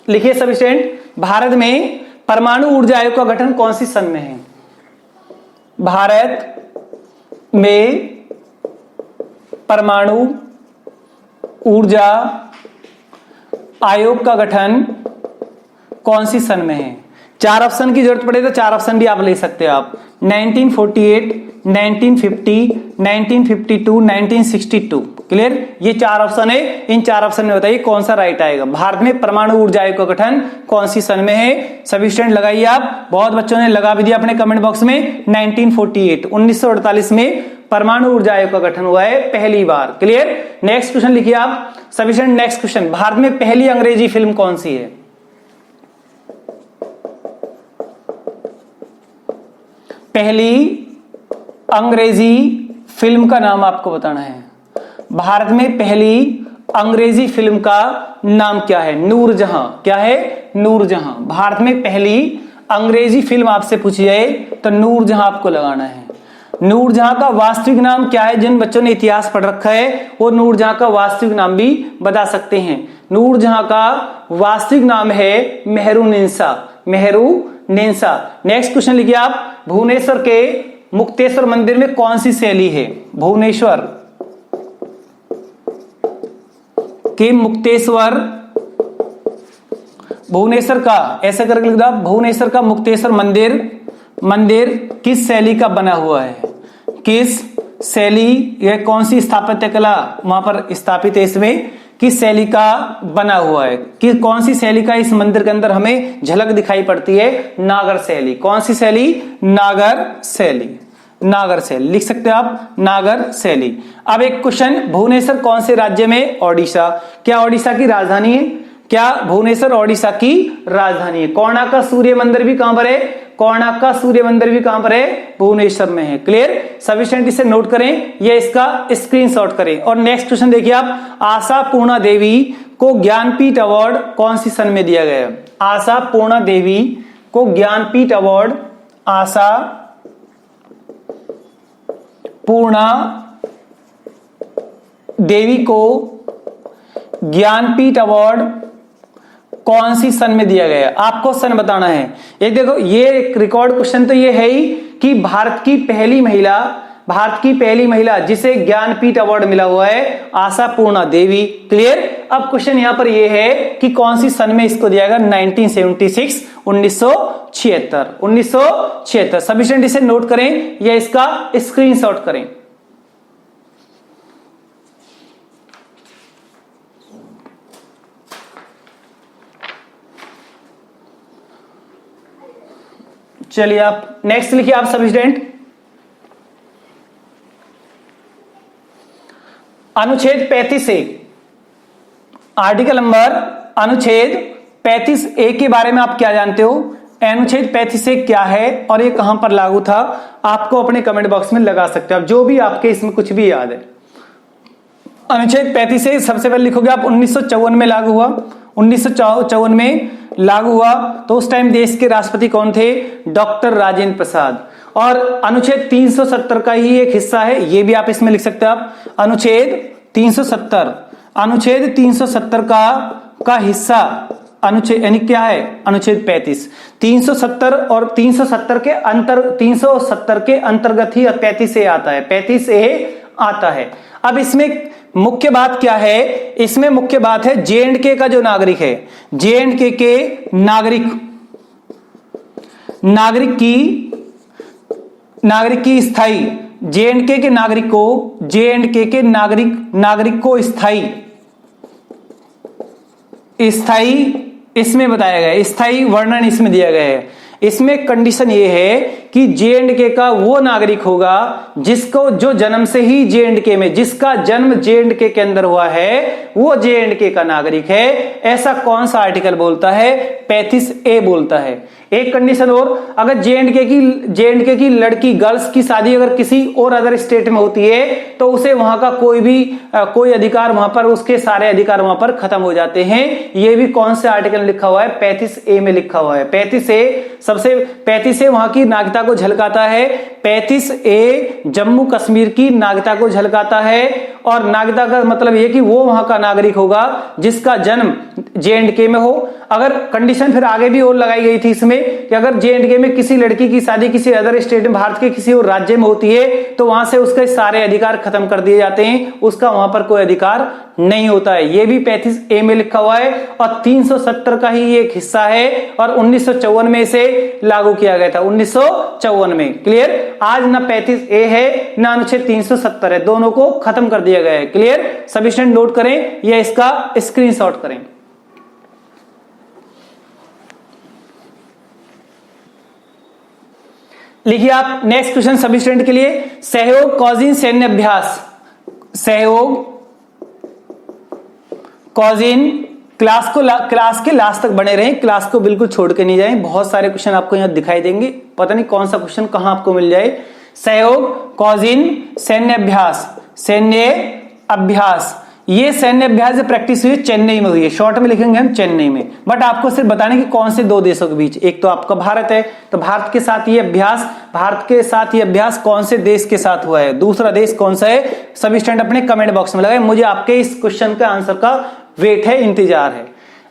लिखिए सभी स्टूडेंट, भारत में परमाणु ऊर्जा आयोग का गठन कौन सी सन में है? भारत में परमाणु ऊर्जा आयोग का गठन कौन सी सन में है? 4 ऑप्शन की जरूरत पड़े तो 4 ऑप्शन भी आप ले सकते हो आप। 1948, 1950, 1952, 1962। क्लियर? ये 4 ऑप्शन है। इन 4 ऑप्शन में बताइए कौन सा राइट आएगा। भारत में परमाणु ऊर्जा आयोग का गठन कौन सी सन में है? सभी स्टूडेंट लगाइए आप। बहुत बच्चों ने लगा भी दिया अपने कमेंट बॉक्स में 1948, 1948 में परमाणु ऊर्जा आयोग का गठन हुआ है पहली बार। क्लियर? नेक्स्ट क्वेश्चन लिखिए आप सभी स्टूडेंट। नेक्स्ट क्वेश्चन, भारत में पहली अंग्रेजी फिल्म कौन सी है? पहली अंग्रेजी फिल्म का नाम आपको बताना है। भारत में पहली अंग्रेजी फिल्म का नाम क्या है? नूरजहां। क्या है? नूरजहां। भारत में पहली अंग्रेजी फिल्म आपसे पूछी जाए तो नूरजहां आपको लगाना है। नूरजहां का वास्तविक नाम क्या है? जिन बच्चों ने इतिहास पढ़ रखा है वो नूरजहां का वास्तविक नाम भी बता सकते हैं। नूरजहां का वास्तविक नाम है मेहरुनिसा। नेक्स्ट क्वेश्चन लिखिए आप, भुवनेश्वर के मुक्तेश्वर मंदिर में कौन सी शैली है? भुवनेश्वर के भुवनेश्वर का, ऐसा करके लिख दो, भुवनेश्वर का मुक्तेश्वर मंदिर किस शैली का बना हुआ है? किस शैली, यह कौन सी स्थापत्य कला वहां पर स्थापित है? इसमें किस शैली का बना हुआ है? कि कौन सी शैली का इस मंदिर के अंदर हमें झलक दिखाई पड़ती है? नागर शैली। कौन सी शैली? नागर शैली लिख सकते हो आप, नागर शैली। अब एक क्वेश्चन, भुवनेश्वर कौन से राज्य में? ओडिशा। क्या ओडिशा की राजधानी है? क्या भुवनेश्वर ओडिशा की राजधानी है? कोणार्क का सूर्य मंदिर भी कहां पर है? कोणार्क का सूर्य मंदिर भी कहां पर है? भुवनेश्वर में है। क्लियर? सभी स्टूडेंट इसे नोट करें या इसका स्क्रीनशॉट करें। और नेक्स्ट क्वेश्चन देखिए आप, आशा पूर्णा देवी को ज्ञानपीठ अवार्ड कौन सी सन में दिया गया? आशा पूर्णा देवी को ज्ञानपीठ अवार्ड, आशा पूर्णा देवी को ज्ञानपीठ अवार्ड कौन सी सन में दिया गया? आपको सन बताना है। ये देखो, ये एक रिकॉर्ड क्वेश्चन तो ये है ही कि भारत की पहली महिला जिसे ज्ञानपीठ अवार्ड मिला हुआ है आशा पूर्णा देवी। क्लियर। अब क्वेश्चन यहां पर ये है कि कौन सी सन में इसको दिया गया? 1976, 1976। सभी स्टूडेंट इसे नोट करें या इसका स्क्रीनशॉट करें। चलिए आप नेक्स्ट लिखिए आप सभी स्टूडेंट। अनुच्छेद 35A, आर्टिकल नंबर अनुच्छेद 35A के बारे में आप क्या जानते हो? अनुच्छेद 35A क्या है और ये कहां पर लागू था? आपको अपने कमेंट बॉक्स में लगा सकते हो आप, जो भी आपके इसमें कुछ भी याद है। अनुच्छेद 35A सबसे पहले लिखोगे आप 1954 में लागू हुआ। 1954 में लागू हुआ तो उस टाइम देश के राष्ट्रपति कौन थे? डॉक्टर राजेंद्र प्रसाद। और अनुच्छेद 370 का ही एक हिस्सा है, ये भी आप इसमें लिख सकते हो आप। अनुच्छेद 370 का हिस्सा अनुच्छेद यानी क्या है? अनुच्छेद 35। 370 और 370 के अंतर्गत ही 35A आता है, 35A आता है। अब इसमें मुख्य बात क्या है? इसमें मुख्य बात है J&K का जो नागरिक है, J&K के नागरिक की स्थायी, J&K के नागरिक को स्थायी इसमें बताया गया है, स्थायी वर्णन इसमें दिया गया है। इसमें कंडीशन ये है कि J&K का वो नागरिक होगा जिसका जन्म J&K के अंदर हुआ है, वो J&K का नागरिक है। ऐसा कौन सा आर्टिकल बोलता है? 35A बोलता है। एक कंडीशन और, अगर J&K की लड़की गर्ल्स की शादी अगर किसी और अदर स्टेट में होती है तो उसे वहां का कोई अधिकार, वहां पर उसके सारे अधिकार वहां पर खत्म हो जाते हैं। ये भी कौन से आर्टिकल लिखा हुआ है? 35A में लिखा हुआ है। 35A वहां की नागरिकता को झलकाता है। 35A जम्मू कश्मीर की नागरिकता को झलकाता है। और नागरिकता का मतलब यह कि वो वहां का नागरिक होगा जिसका जन्म J&K में हो। अगर कंडीशन फिर आगे भी और लगाई गई थी इसमें कि अगर J&K में किसी लड़की की शादी किसी अदर स्टेट में, भारत के किसी और राज्य में होती है तो वहां से उसके सारे अधिकार खत्म कर दिए जाते हैं, उसका वहां पर कोई अधिकार नहीं होता है। यह भी 35A में लिखा हुआ है और 370 का ही एक हिस्सा है और 1954 में इसे लागू किया गया था, 1954 में। क्लियर। आज ना 35A है ना अनुच्छेद 370 है, दोनों को खत्म कर दिया गया है। क्लियर। सभी स्टूडेंट नोट करें या इसका स्क्रीनशॉट करें। लिखिए आप नेक्स्ट क्वेश्चन सभी स्टूडेंट के लिए। सहयोग कॉजिन सैन्य अभ्यास, सहयोग कॉजिन, क्लास के लास्ट तक बने रहें, क्लास को बिल्कुल छोड़ के नहीं जाएं। बहुत सारे क्वेश्चन आपको यहां दिखाई देंगे, पता नहीं कौन सा क्वेश्चन कहां आपको मिल जाए। सहयोग कॉजिन सैन्य अभ्यास, ये सैन्य अभ्यास प्रैक्टिस हुई चेन्नई में हुई है। शॉर्ट में लिखेंगे हम चेन्नई में, बट आपको सिर्फ बताने कि कौन से दो देशों के बीच। एक तो आपका भारत है, तो भारत के साथ ये अभ्यास कौन से देश के साथ हुआ है। दूसरा देश कौन सा है? सभी स्टूडेंट अपने कमेंट बॉक्स में लगाए, मुझे आपके इस क्वेश्चन का आंसर का वेट है, इंतजार है।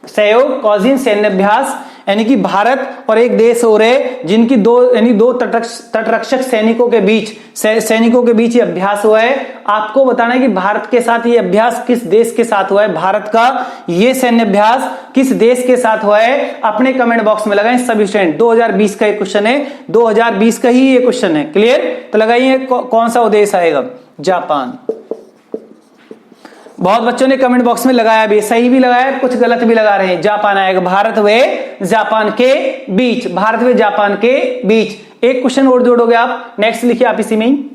सहयोग कॉजिन सैन्य अभ्यास यानी कि भारत और एक देश और है जिनकी दो तटरक्षक सैनिकों के बीच ये अभ्यास हुआ है। आपको बताना है कि भारत के साथ ये अभ्यास किस देश के साथ हुआ है, भारत का ये सैन्य अभ्यास किस देश के साथ हुआ है, अपने कमेंट बॉक्स में लगाएं सभी स्टूडेंट। 2020 का ये क्वेश्चन है, 2020 का ही ये क्वेश्चन है। क्लियर। तो लगाइए कौन सा देश आएगा? जापान। बहुत बच्चों ने कमेंट बॉक्स में लगाया भी, सही भी लगाया, कुछ गलत भी लगा रहे हैं। जापान आएगा, भारत व जापान के बीच, भारत व जापान के बीच। एक क्वेश्चन और जोड़ोगे आप, नेक्स्ट लिखिए आप इसी में ही।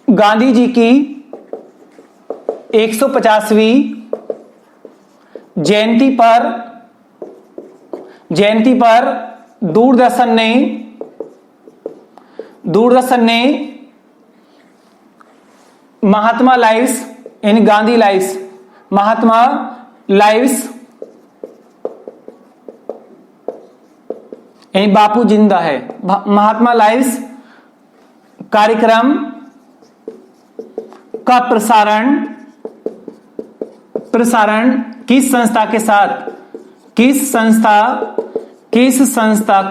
गांधी जी की 150वीं जयंती पर दूरदर्शन ने महात्मा लाइव्स यानी गांधी लाइव्स, महात्मा लाइव्स यानी बापू जिंदा है, महात्मा लाइव्स कार्यक्रम का प्रसारण किस संस्था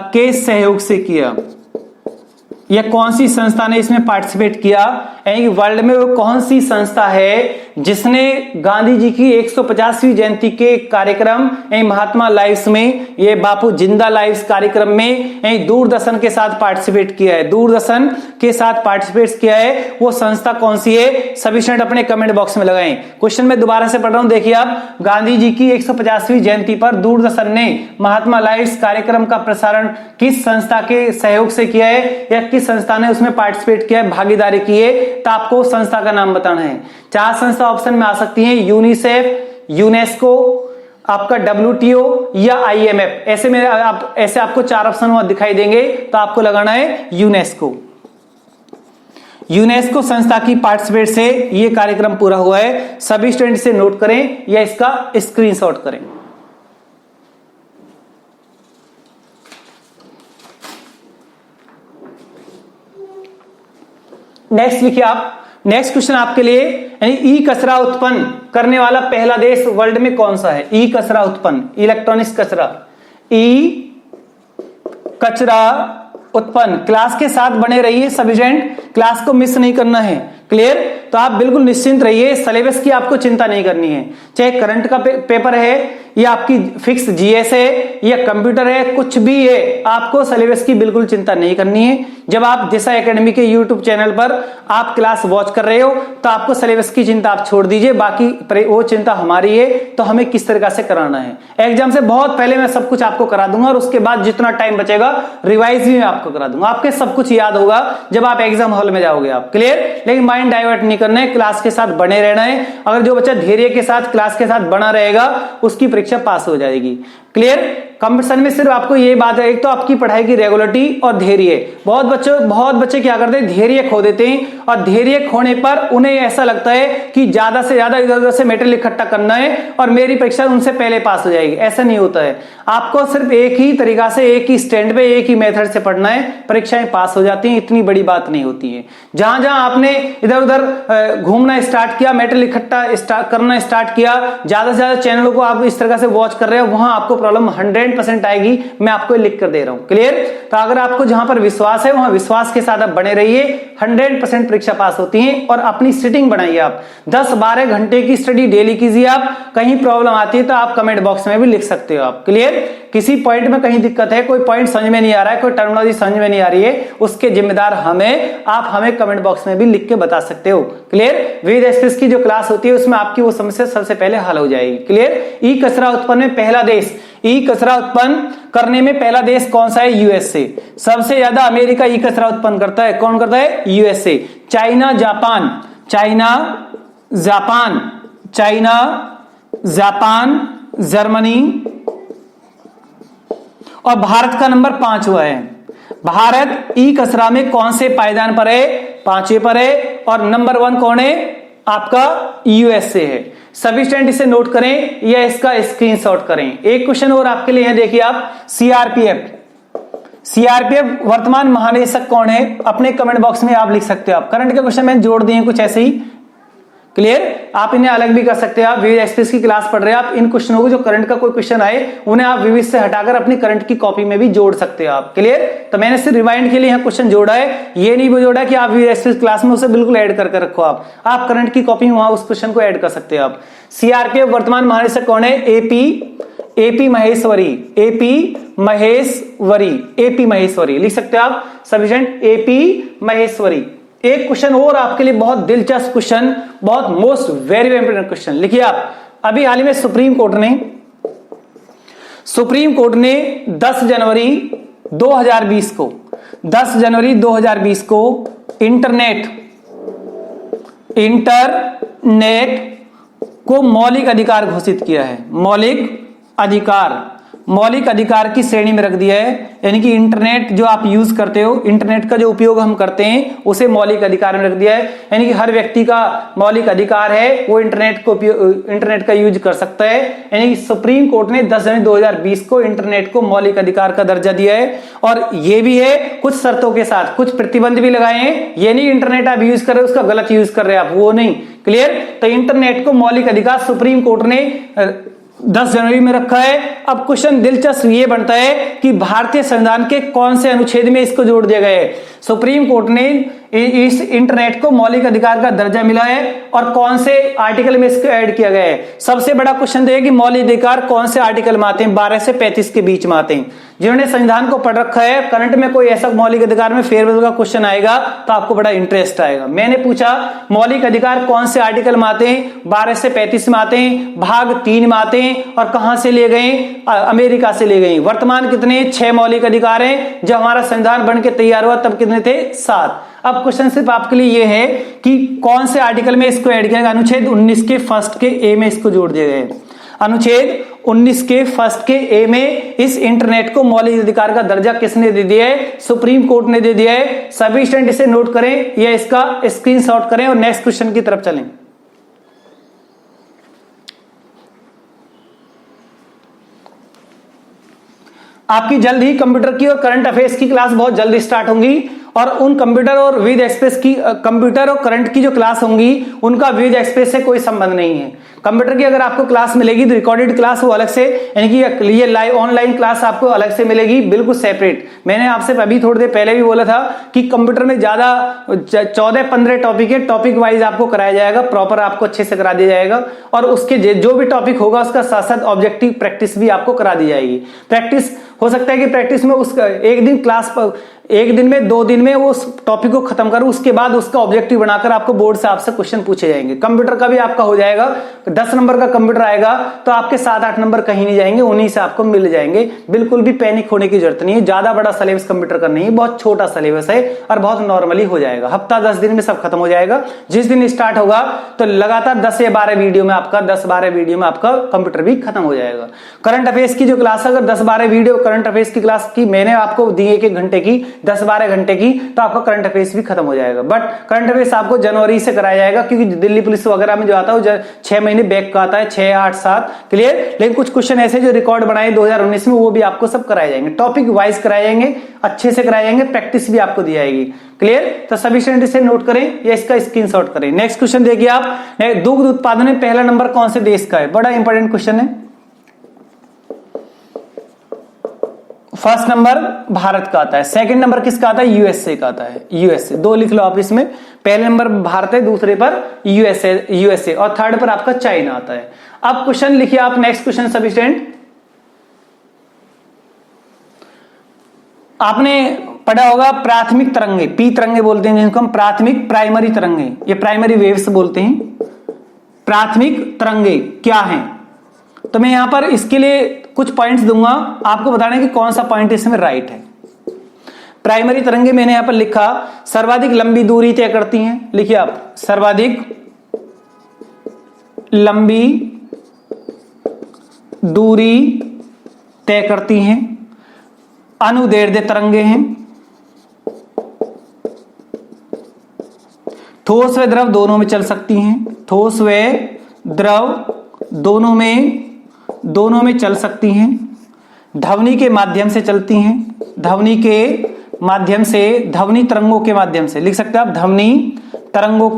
के सहयोग से किया, या कौन सी संस्था ने इसमें पार्टिसिपेट किया, यानी वर्ल्ड में वो कौन सी संस्था है जिसने गांधी जी की 150वीं जयंती के कार्यक्रम यानी महात्मा लाइव्स में, ये बापू जिंदा लाइव्स कार्यक्रम में यानी दूरदर्शन के साथ पार्टिसिपेट किया है, दूरदर्शन के साथ पार्टिसिपेट किया है, वो संस्था कौन सी है? सभी स्टूडेंट अपने कमेंट बॉक्स में लगाएं। क्वेश्चन मैं दोबारा से पढ़ रहा हूं, देखिए आप, गांधी जी की 150वीं जयंती पर दूरदर्शन ने महात्मा लाइव्स कार्यक्रम का प्रसारण किस संस्था के सहयोग से किया है, या किस संस्था ने उसमें पार्टिसिपेट किया है, भागीदारी की है, तो आपको संस्था का नाम बताना है। चार संस्था ऑप्शन में आ सकती हैं, यूनिसेफ, यूनेस्को, आपका WTO या IMF। ऐसे आपको चार ऑप्शन वहां दिखाई देंगे, तो आपको लगाना है यूनेस्को। यूनेस्को संस्था की पार्टिसिपेट से ये कार्यक्रम पूरा हुआ है। सभी स्टूडेंट से नोट करें या इसका स्क्रीनशॉट करें। नेक्स्ट लिखिए आप, नेक्स्ट क्वेश्चन आपके लिए, यानी ई कचरा उत्पन्न करने वाला पहला देश वर्ल्ड में कौन सा है? ई कचरा उत्पन्न, इलेक्ट्रॉनिक्स कचरा, ई कचरा उत्पन्न। क्लास के साथ बने रहिए सभी स्टूडेंट, क्लास को मिस नहीं करना है, क्लियर? तो आप बिल्कुल निश्चिंत रहिए, सिलेबस की आपको चिंता नहीं करनी है, चाहे करंट का पेपर है या आपकी फिक्स जीएस है या कंप्यूटर है, कुछ भी है, आपको सिलेबस की बिल्कुल चिंता नहीं करनी है। जब आप दिशा एकेडमी के यूट्यूब चैनल पर आप क्लास वॉच कर रहे हो तो आपको सिलेबस की चिंता आप छोड़ दीजिए, बाकी वो चिंता हमारी है, तो हमें किस तरीके से कराना है। एग्जाम से बहुत पहले मैं सब कुछ आपको करा दूंगा और उसके बाद जितना टाइम बचेगा रिवाइज भी मैं आपको करा दूंगा, आपके सब कुछ याद होगा जब आप एग्जाम हॉल में जाओगे आप, क्लियर? लेकिन माइंड डाइवर्ट नहीं करना है, क्लास के साथ बने रहना है। अगर जो बच्चा धैर्य के साथ क्लास के साथ बना रहेगा उसकी परीक्षा पास हो जाएगी, क्लियर? कंपटीशन में सिर्फ आपको ये बात है, एक तो आपकी पढ़ाई की रेगुलरिटी और धैर्य। बहुत बच्चे क्या करते हैं, धैर्य खो देते हैं, और धैर्य खोने पर उन्हें ऐसा लगता है कि ज्यादा से ज्यादा इधर उधर से मेटेरियल इकट्ठा करना है और मेरी परीक्षा उनसे पहले पास हो जाएगी। ऐसा नहीं होता है, आपको सिर्फ एक ही तरीका से, एक ही स्टैंड पे, एक ही मेथड से पढ़ना है, परीक्षाएं पास हो जाती हैं, इतनी बड़ी बात नहीं होती है। जहां जहां आपने इधर उधर घूमना स्टार्ट किया, मेटेरियल इकट्ठा करना स्टार्ट किया, ज्यादा से ज्यादा चैनलों को आप इस तरह से वॉच कर रहे हो, वहां आपको प्रॉब्लम 100% आएगी, मैं आपको लिख कर दे रहा हूं, क्लियर? तो अगर आपको जहां पर विश्वास है वहां विश्वास के साथ आप बने रहिए, 100% परीक्षा पास होती है। और अपनी सिटिंग बनाइए आप, 10-12 घंटे की स्टडी डेली कीजिए आप। कहीं प्रॉब्लम आती है तो आप कमेंट बॉक्स में भी लिख सकते हो आप, क्लियर? किसी पॉइंट में कहीं दिक्कत है, कोई पॉइंट समझ में नहीं आ रहा है, कोई टर्मिनोलॉजी समझ में नहीं आ रही है, उसके जिम्मेदार आप हमें कमेंट बॉक्स में भी लिख के बता सकते हो, क्लियर? विद एक्सप्रेस की जो क्लास होती है उसमें आपकी वो समस्या सबसे पहले हल हो जाएगी, क्लियर? ई कचरा उत्पन्न में पहला देश, ई कचरा उत्पन्न करने में पहला देश कौन सा है? यूएसए। सबसे ज्यादा अमेरिका ई कचरा उत्पन्न करता है, कौन करता है? यूएसए। चाइना, जापान, जर्मनी, और भारत का नंबर 5 हुआ है। भारत ई कचरा में कौन से पायदान पर है? 5वें पर है, और नंबर 1 कौन है? आपका यूएसए है। सभी स्टूडेंट इसे नोट करें या इसका स्क्रीनशॉट करें। एक क्वेश्चन और आपके लिए है, देखिए आप, सीआरपीएफ वर्तमान महानिदेशक कौन है? अपने कमेंट बॉक्स में आप लिख सकते हो। आप करंट के क्वेश्चन मैंने जोड़ दिए कुछ ऐसे ही, क्लियर? आप इन्हें अलग भी कर सकते हो। आप विविध एक्सप्रेस की क्लास पढ़ रहे हैं, आप इन क्वेश्चनों को, जो करंट का कोई क्वेश्चन आए उन्हें आप विविध से हटाकर अपनी करंट की कॉपी में भी जोड़ सकते हो आप, क्लियर? तो मैंने सिर्फ रिवाइंड के लिए यहाँ क्वेश्चन जोड़ा है, ये नहीं जोड़ा कि आप विविध एक्सप्रेस क्लास में उसे बिल्कुल ऐड करके रखो। आप करंट की कॉपी में वहां उस क्वेश्चन को ऐड कर सकते हो आप। सीआरपीएफ वर्तमान महानिदेशक कौन है? एपी महेश्वरी लिख सकते हो आप सभी स्टूडेंट, एपी महेश्वरी। एक क्वेश्चन और आपके लिए, बहुत दिलचस्प क्वेश्चन, बहुत मोस्ट वेरी इंपोर्टेंट क्वेश्चन, लिखिए आप। अभी हाल ही में सुप्रीम कोर्ट ने 10 जनवरी 2020 को इंटरनेट को मौलिक अधिकार घोषित किया है। मौलिक अधिकार मौलिक अधिकार की श्रेणी में रख दिया है, यानी कि इंटरनेट जो आप यूज करते हो, इंटरनेट का जो उपयोग हम करते हैं उसे मौलिक अधिकार में रख दिया है, यानी कि हर व्यक्ति का मौलिक अधिकार है वो इंटरनेट का यूज कर सकता है। यानी कि सुप्रीम कोर्ट ने 10 जनवरी 2020 को इंटरनेट को मौलिक अधिकार का दर्जा दिया है, और ये भी है कुछ शर्तों के साथ, कुछ प्रतिबंध भी लगाए हैं। ये नहीं इंटरनेट आप यूज कर रहे हो उसका गलत यूज कर रहे हैं आप, वो नहीं। क्लियर? तो इंटरनेट को मौलिक अधिकार सुप्रीम कोर्ट ने 10 जनवरी में रखा है। अब क्वेश्चन दिलचस्प ये बनता है कि भारतीय संविधान के कौन से अनुच्छेद में इसको जोड़ दिया गया है। सुप्रीम कोर्ट ने इस इंटरनेट को मौलिक अधिकार का दर्जा मिला है और कौन से आर्टिकल में इसको ऐड किया गया है। सबसे बड़ा क्वेश्चन है कि मौलिक अधिकार कौन से आर्टिकल में आते हैं, 12 से 35 के बीच में आते हैं। जिन्होंने संविधान को पढ़ रखा है, करंट में कोई ऐसा मौलिक अधिकार में फेरबदल का क्वेश्चन आएगा तो आपको बड़ा इंटरेस्ट आएगा। मैंने पूछा मौलिक अधिकार कौन से आर्टिकल में आते हैं, 12 से 35 में आते हैं, भाग 3 में आते हैं, और कहां से लिए गए, अमेरिका से लिए गए। वर्तमान कितने 6 मौलिक अधिकार हैं, जब हमारा संविधान बन के तैयार हुआ तब कितने थे, 7। अब क्वेश्चन सिर्फ आपके लिए यह है कि कौन से आर्टिकल में इसको ऐड किया गया। अनुच्छेद 19 के फर्स्ट के ए में इसको जोड़ दिया गया है। अनुच्छेद 19 के फर्स्ट के ए में इस इंटरनेट को मौलिक अधिकार का दर्जा किसने दे दिया है, सुप्रीम कोर्ट ने दे दिया है। सभी स्टूडेंट इसे नोट करें या इसका स्क्रीनशॉट करें और नेक्स्ट क्वेश्चन की तरफ चलें। आपकी जल्द ही कंप्यूटर की और करंट अफेयर्स की क्लास बहुत जल्दी स्टार्ट होंगी, और उन कंप्यूटर और विद एक्सप्रेस की कंप्यूटर और करंट की जो क्लास होंगी उनका विद एक्सप्रेस से कोई संबंध नहीं है। कंप्यूटर की अगर आपको क्लास मिलेगी तो रिकॉर्डेड क्लास वो अलग से, यानी कि ये लाइव ऑनलाइन क्लास आपको अलग से मिलेगी, बिल्कुल सेपरेट। मैंने आपसे अभी थोड़ी देर पहले भी बोला था कि कंप्यूटर में ज्यादा 14-15 टॉपिक है, टॉपिक वाइज आपको कराया जाएगा, प्रॉपर आपको अच्छे से करा दिया जाएगा, और उसके जो भी टॉपिक होगा उसका साथ साथ ऑब्जेक्टिव प्रैक्टिस भी आपको करा दी जाएगी। प्रैक्टिस हो सकता है कि प्रैक्टिस में उसका एक दिन क्लास, एक दिन में 2 दिन में वो उस टॉपिक को खत्म करो, उसके बाद उसका ऑब्जेक्टिव बनाकर आपको बोर्ड से आपसे क्वेश्चन पूछे जाएंगे। कंप्यूटर का भी आपका हो जाएगा, 10 नंबर का कंप्यूटर आएगा तो आपके 7-8 नंबर कहीं नहीं जाएंगे, उन्हीं से आपको मिल जाएंगे। बिल्कुल भी पैनिक होने की जरूरत नहीं है। ज्यादा बड़ा सिलेबस कंप्यूटर का नहीं है, बहुत छोटा सिलेबस है और बहुत नॉर्मली हो जाएगा। हफ्ता 10 दिन में सब खत्म हो जाएगा। जिस दिन स्टार्ट होगा तो लगातार 10 या 12 वीडियो में आपका 10-12 वीडियो में आपका कंप्यूटर भी खत्म हो जाएगा। करंट अफेयर्स की जो क्लास, अगर 10-12 वीडियो करंट अफेयर्स की क्लास की मैंने आपको दी 1-1 घंटे की, 10-12 घंटे की, तो आपका करंट अफेयर्स भी खत्म हो जाएगा। बट करंट अफेयर्स आपको जनवरी से कराया जाएगा, क्योंकि दिल्ली पुलिस वगैरह में जो आता है 6 महीने बैक का आता है, 6, 8, 7। क्लियर? लेकिन कुछ क्वेश्चन ऐसे जो रिकॉर्ड बनाए 2019 में वो भी आपको सब कराए जाएंगे, टॉपिक वाइज कराए जाएंगे, अच्छे से कराए जाएंगे, प्रैक्टिस भी आपको दी जाएगी। क्लियर? तो सभी स्टूडेंट इसे नोट करें या इसका स्क्रीनशॉट करें। नेक्स्ट क्वेश्चन देखिए आप, दुग्ध उत्पादन में पहला नंबर कौन से देश का है? बड़ा इंपॉर्टेंट क्वेश्चन है। फर्स्ट नंबर भारत का आता है, सेकंड नंबर किसका आता है? यूएसए का आता है। यूएसए 2 लिख लो आप इसमें, पहले नंबर भारत है, दूसरे पर यूएसए और थर्ड पर आपका चाइना आता है। अब क्वेश्चन लिखिए आप, नेक्स्ट क्वेश्चन सभी स्टूडेंट। आपने पढ़ा होगा प्राथमिक तरंगे, पी तरंगे बोलते हैं जिनको हम प्राथमिक प्राइमरी तरंगे, ये प्राइमरी वेव्स बोलते हैं। प्राथमिक तरंगे क्या हैं? तो मैं यहां पर इसके लिए कुछ पॉइंट्स दूंगा, आपको बताना है कि कौन सा पॉइंट इसमें राइट है। प्राइमरी तरंगे मैंने यहां पर लिखा, सर्वाधिक लंबी दूरी तय करती हैं। लिखिए आप, सर्वाधिक लंबी दूरी तय करती हैं, अनुदैर्ध्य तरंगे हैं, ठोस व द्रव दोनों में चल सकती हैं, ठोस व द्रव दोनों में चल सकती हैं, ध्वनि के माध्यम से चलती हैं, ध्वनि के माध्यम से, ध्वनि तरंगों के माध्यम से, लिख सकते हैं आप, ध्वनि तरंगों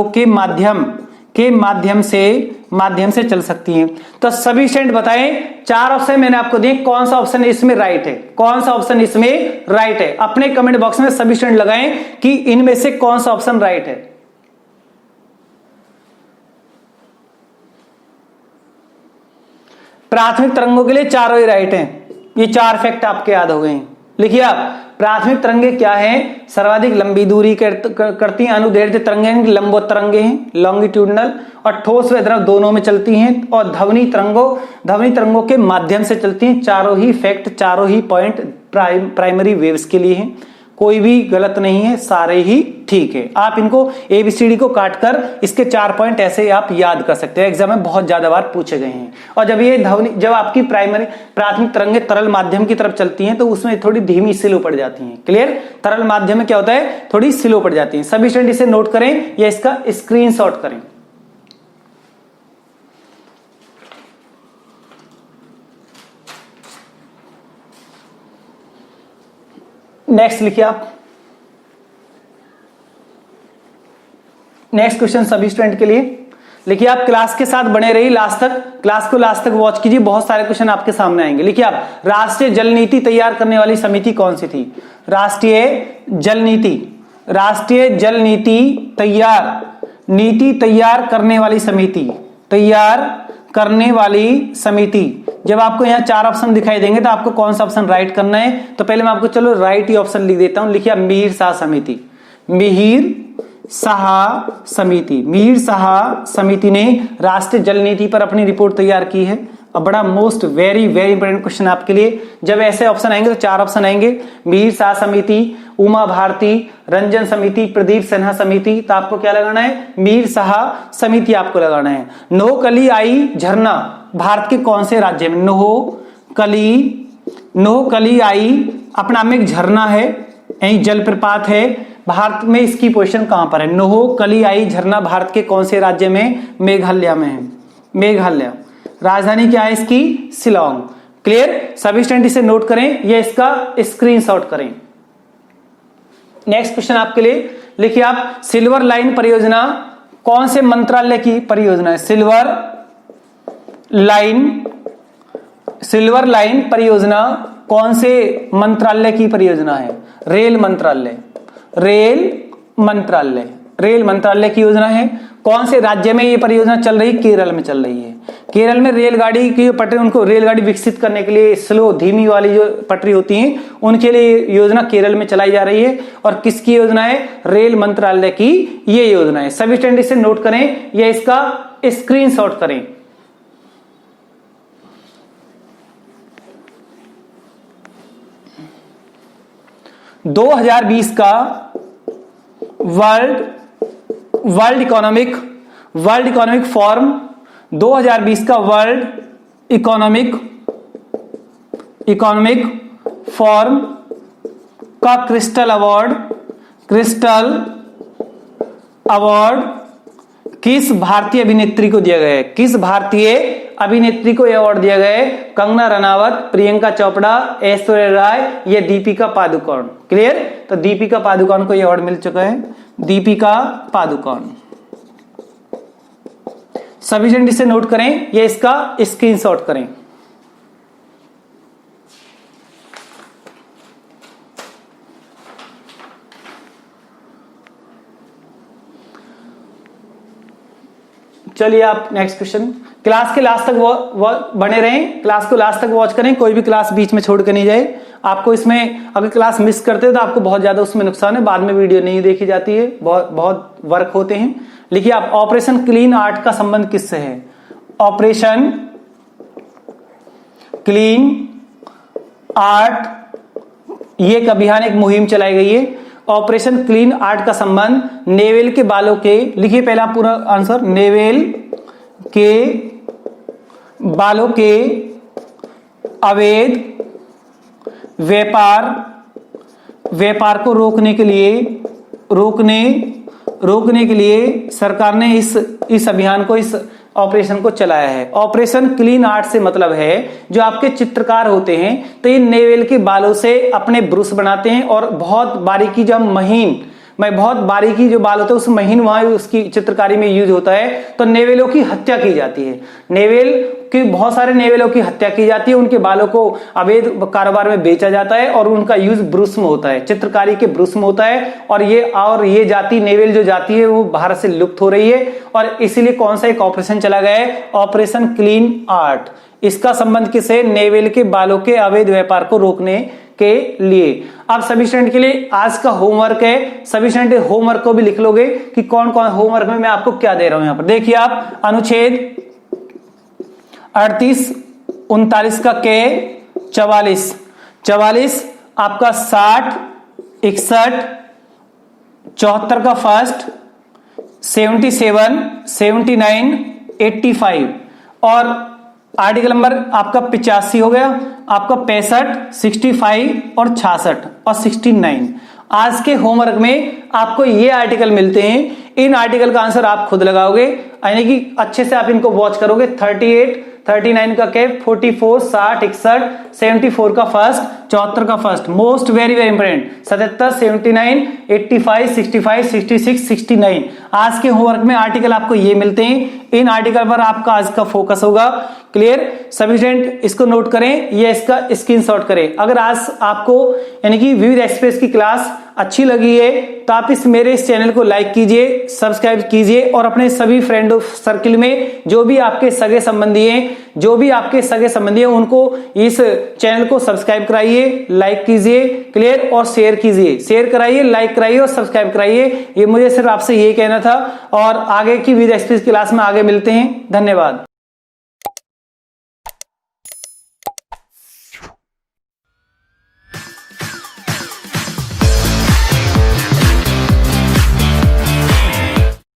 के माध्यम से चल सकती हैं। तो सभी स्टूडेंट बताएं, 4 ऑप्शन मैंने आपको दिए, कौन सा ऑप्शन इसमें राइट है? कौन सा ऑप्शन इसमें राइट है? अपने कमेंट बॉक्स में सभी स्टूडेंट लगाएं कि इनमें से कौन सा ऑप्शन राइट है। प्राथमिक तरंगों के लिए चारों ही राइट हैं, ये 4 फैक्ट आपके याद हो गए हैं। लिखिए आप, प्राथमिक तरंगे क्या है? सर्वाधिक लंबी दूरी करती हैं, अनुदैर्ध्य तरंगे लंबवत तरंगे हैं, लॉन्गिट्यूडनल, और ठोस व द्रव दोनों में चलती हैं, और ध्वनि तरंगों के माध्यम से चलती हैं। चारों ही फैक्ट, चारों ही पॉइंट प्राइमरी वेव्स के लिए हैं। कोई भी गलत नहीं है, सारे ही ठीक है। आप इनको ABCD को काटकर इसके 4 पॉइंट ऐसे आप याद कर सकते हैं, एग्जाम में बहुत ज्यादा बार पूछे गए हैं। और जब ये ध्वनि, जब आपकी प्राथमिक तरंगें तरल माध्यम की तरफ चलती हैं तो उसमें थोड़ी धीमी स्लो पड़ जाती हैं। क्लियर? तरल माध्यम में क्या होता है, थोड़ी स्लो पड़ जाती है। सभी स्टूडेंट इसे नोट करें या इसका स्क्रीनशॉट करें। नेक्स्ट लिखिए आप। नेक्स्ट क्वेश्चन सभी स्टूडेंट के लिए लिखिए आप। क्लास के साथ बने रहिए लास्ट तक, क्लास को लास्ट तक वॉच कीजिए, बहुत सारे क्वेश्चन आपके सामने आएंगे। लिखिए आप, राष्ट्रीय जल नीति तैयार करने वाली समिति कौन सी थी? राष्ट्रीय जल नीति, राष्ट्रीय जल नीति तैयार करने वाली समिति, तैयार करने वाली समिति। जब आपको यहाँ 4 ऑप्शन दिखाई देंगे तो आपको कौन सा ऑप्शन राइट करना है? तो पहले मैं आपको चलो राइट ही ऑप्शन लिख देता हूं। लिखिए आप, मिहिर शाह समिति, मिहिर शाह समिति। मिहिर शाह समिति ने राष्ट्रीय जल नीति पर अपनी रिपोर्ट तैयार की है। अब बड़ा मोस्ट वेरी इंपॉर्टेंट क्वेश्चन आपके लिए, जब ऐसे ऑप्शन आएंगे तो 4 ऑप्शन आएंगे, मिहिर शाह समिति, उमा भारती, रंजन समिति, प्रदीप सिन्हा समिति। तो आपको क्या लगाना है? मिहिर शाह समिति आपको लगाना है। नोहकली आई झरना भारत के कौन से राज्य में? नोहकली आई अपना में एक झरना है, यही जलप्रपात है। भारत में इसकी पोजीशन कहां पर है? नोहकली आई झरना भारत के कौन से राज्य में? मेघालय में है, मेघालय। राजधानी क्या है इसकी? शिलोंग। क्लियर? सभी स्टूडेंट इसे नोट करें या इसका स्क्रीनशॉट करें। नेक्स्ट क्वेश्चन आपके लिए, लिखिए आप, सिल्वर लाइन परियोजना कौन से मंत्रालय की परियोजना है? सिल्वर लाइन परियोजना कौन से मंत्रालय की परियोजना है? रेल मंत्रालय, रेल मंत्रालय की योजना है। कौन से राज्य में ये परियोजना चल रही? केरल में चल रही है। केरल में रेलगाड़ी की पटरी, उनको रेलगाड़ी विकसित करने के लिए स्लो धीमी वाली जो पटरी होती हैं उनके लिए योजना केरल में चलाई जा रही है। और किसकी योजना है? रेल मंत्रालय की ये योजना है। सभी स्टूडेंट इसे नोट करें या इसका स्क्रीनशॉट करें। – 2020 का वर्ल्ड इकोनॉमिक फोरम, 2020 का वर्ल्ड इकोनॉमिक फोरम का क्रिस्टल अवार्ड किस भारतीय अभिनेत्री को दिया गया है? किस भारतीय अभिनेत्री को यह अवार्ड दिया गया है? कंगना रनावत, प्रियंका चोपड़ा, ऐश्वर्या राय या दीपिका पादुकोण। क्लियर? तो दीपिका पादुकोण को यह अवार्ड मिल चुका है, दीपिका पादुकोण। सभी जन इसे नोट करें या इसका स्क्रीनशॉट करें। चलिए आप नेक्स्ट क्वेश्चन। क्लास के लास्ट तक बने रहें, क्लास को लास्ट तक वॉच करें, कोई भी क्लास बीच में छोड़ के नहीं जाए। आपको इसमें अगर क्लास मिस करते हो तो आपको बहुत ज्यादा उसमें नुकसान है, बाद में वीडियो नहीं देखी जाती है, बहुत वर्क होते हैं। लिखिए आप, ऑपरेशन क्लीन आर्ट का संबंध किससे है? ऑपरेशन क्लीन आर्ट, ये एक अभियान, एक मुहिम चलाई गई है। ऑपरेशन क्लीन आर्ट का संबंध नेवेल के बालों के, लिखिए पहला पूरा आंसर, नेवेल के बालों के अवैध व्यापार को रोकने के लिए सरकार ने इस अभियान को, इस ऑपरेशन को चलाया है। ऑपरेशन क्लीन आर्ट से मतलब है जो आपके चित्रकार होते हैं तो ये नेवेल के बालों से अपने ब्रश बनाते हैं और बहुत बारीकी, जब बहुत बारीकी जो बाल होते हैं उस महीन वहां उसकी चित्रकारी में यूज होता है। तो नेवेलों की हत्या की जाती है, बहुत सारे नेवेलों की हत्या की जाती है, उनके बालों को अवैध कारोबार में बेचा जाता है और उनका यूज ब्रश में होता है, चित्रकारी के ब्रश में होता है। और ये जाति, नेवेल जो जाति है वो भारत से लुप्त हो रही है और इसीलिए कौन सा एक ऑपरेशन चला गया है? Operation clean art. इसका संबंध किससे? नेवेल के बालों के अवैध व्यापार को रोकने के लिए। अब सभी स्टूडेंट के लिए आज का होमवर्क है, सभी स्टूडेंट होमवर्क को भी लिख लोगे कि कौन कौन होमवर्क में मैं आपको क्या दे रहा हूं। यहां पर देखिए आप, अनुच्छेद 38 39 का के 44 आपका 60 61, 74 का फर्स्ट, 77, 79, 85 और आर्टिकल नंबर आपका 85 हो गया, आपका 65, 65 और 66 और 69। आज के होमवर्क में आपको ये आर्टिकल मिलते हैं, इन आर्टिकल का आंसर आप खुद लगाओगे, यानी कि अच्छे से आप इनको वॉच करोगे। 38, 39 का कैप, 44, 60, 61, 74 का फर्स्ट, 74 का first, most very very important, 77, 79, 85, 65, 66, 69। आज के होमवर्क में आर्टिकल आपको ये मिलते हैं, इन आर्टिकल पर आपका आज का फोकस होगा। क्लियर? सभी स्टूडेंट इसको नोट करें, ये इसका स्क्रीनशॉट करें। अगर आज आपको यानी कि विविध एक्सप्रेस की क्लास अच्छी लगी है तो आप मेरे इस चैनल को लाइक कीजिए, सब्सक्राइब कीजिए और अपने सभी फ्रेंड सर्किल में जो भी आपके सगे संबंधी हैं उनको इस चैनल को सब्सक्राइब कराइए, लाइक कीजिए, क्लियर, और शेयर कीजिए। शेयर कराइए, लाइक कराइए और सब्सक्राइब कराइए। ये मुझे सिर्फ आपसे यही कहना था और आगे की विविध एक्सप्रेस क्लास में आगे मिलते हैं। धन्यवाद।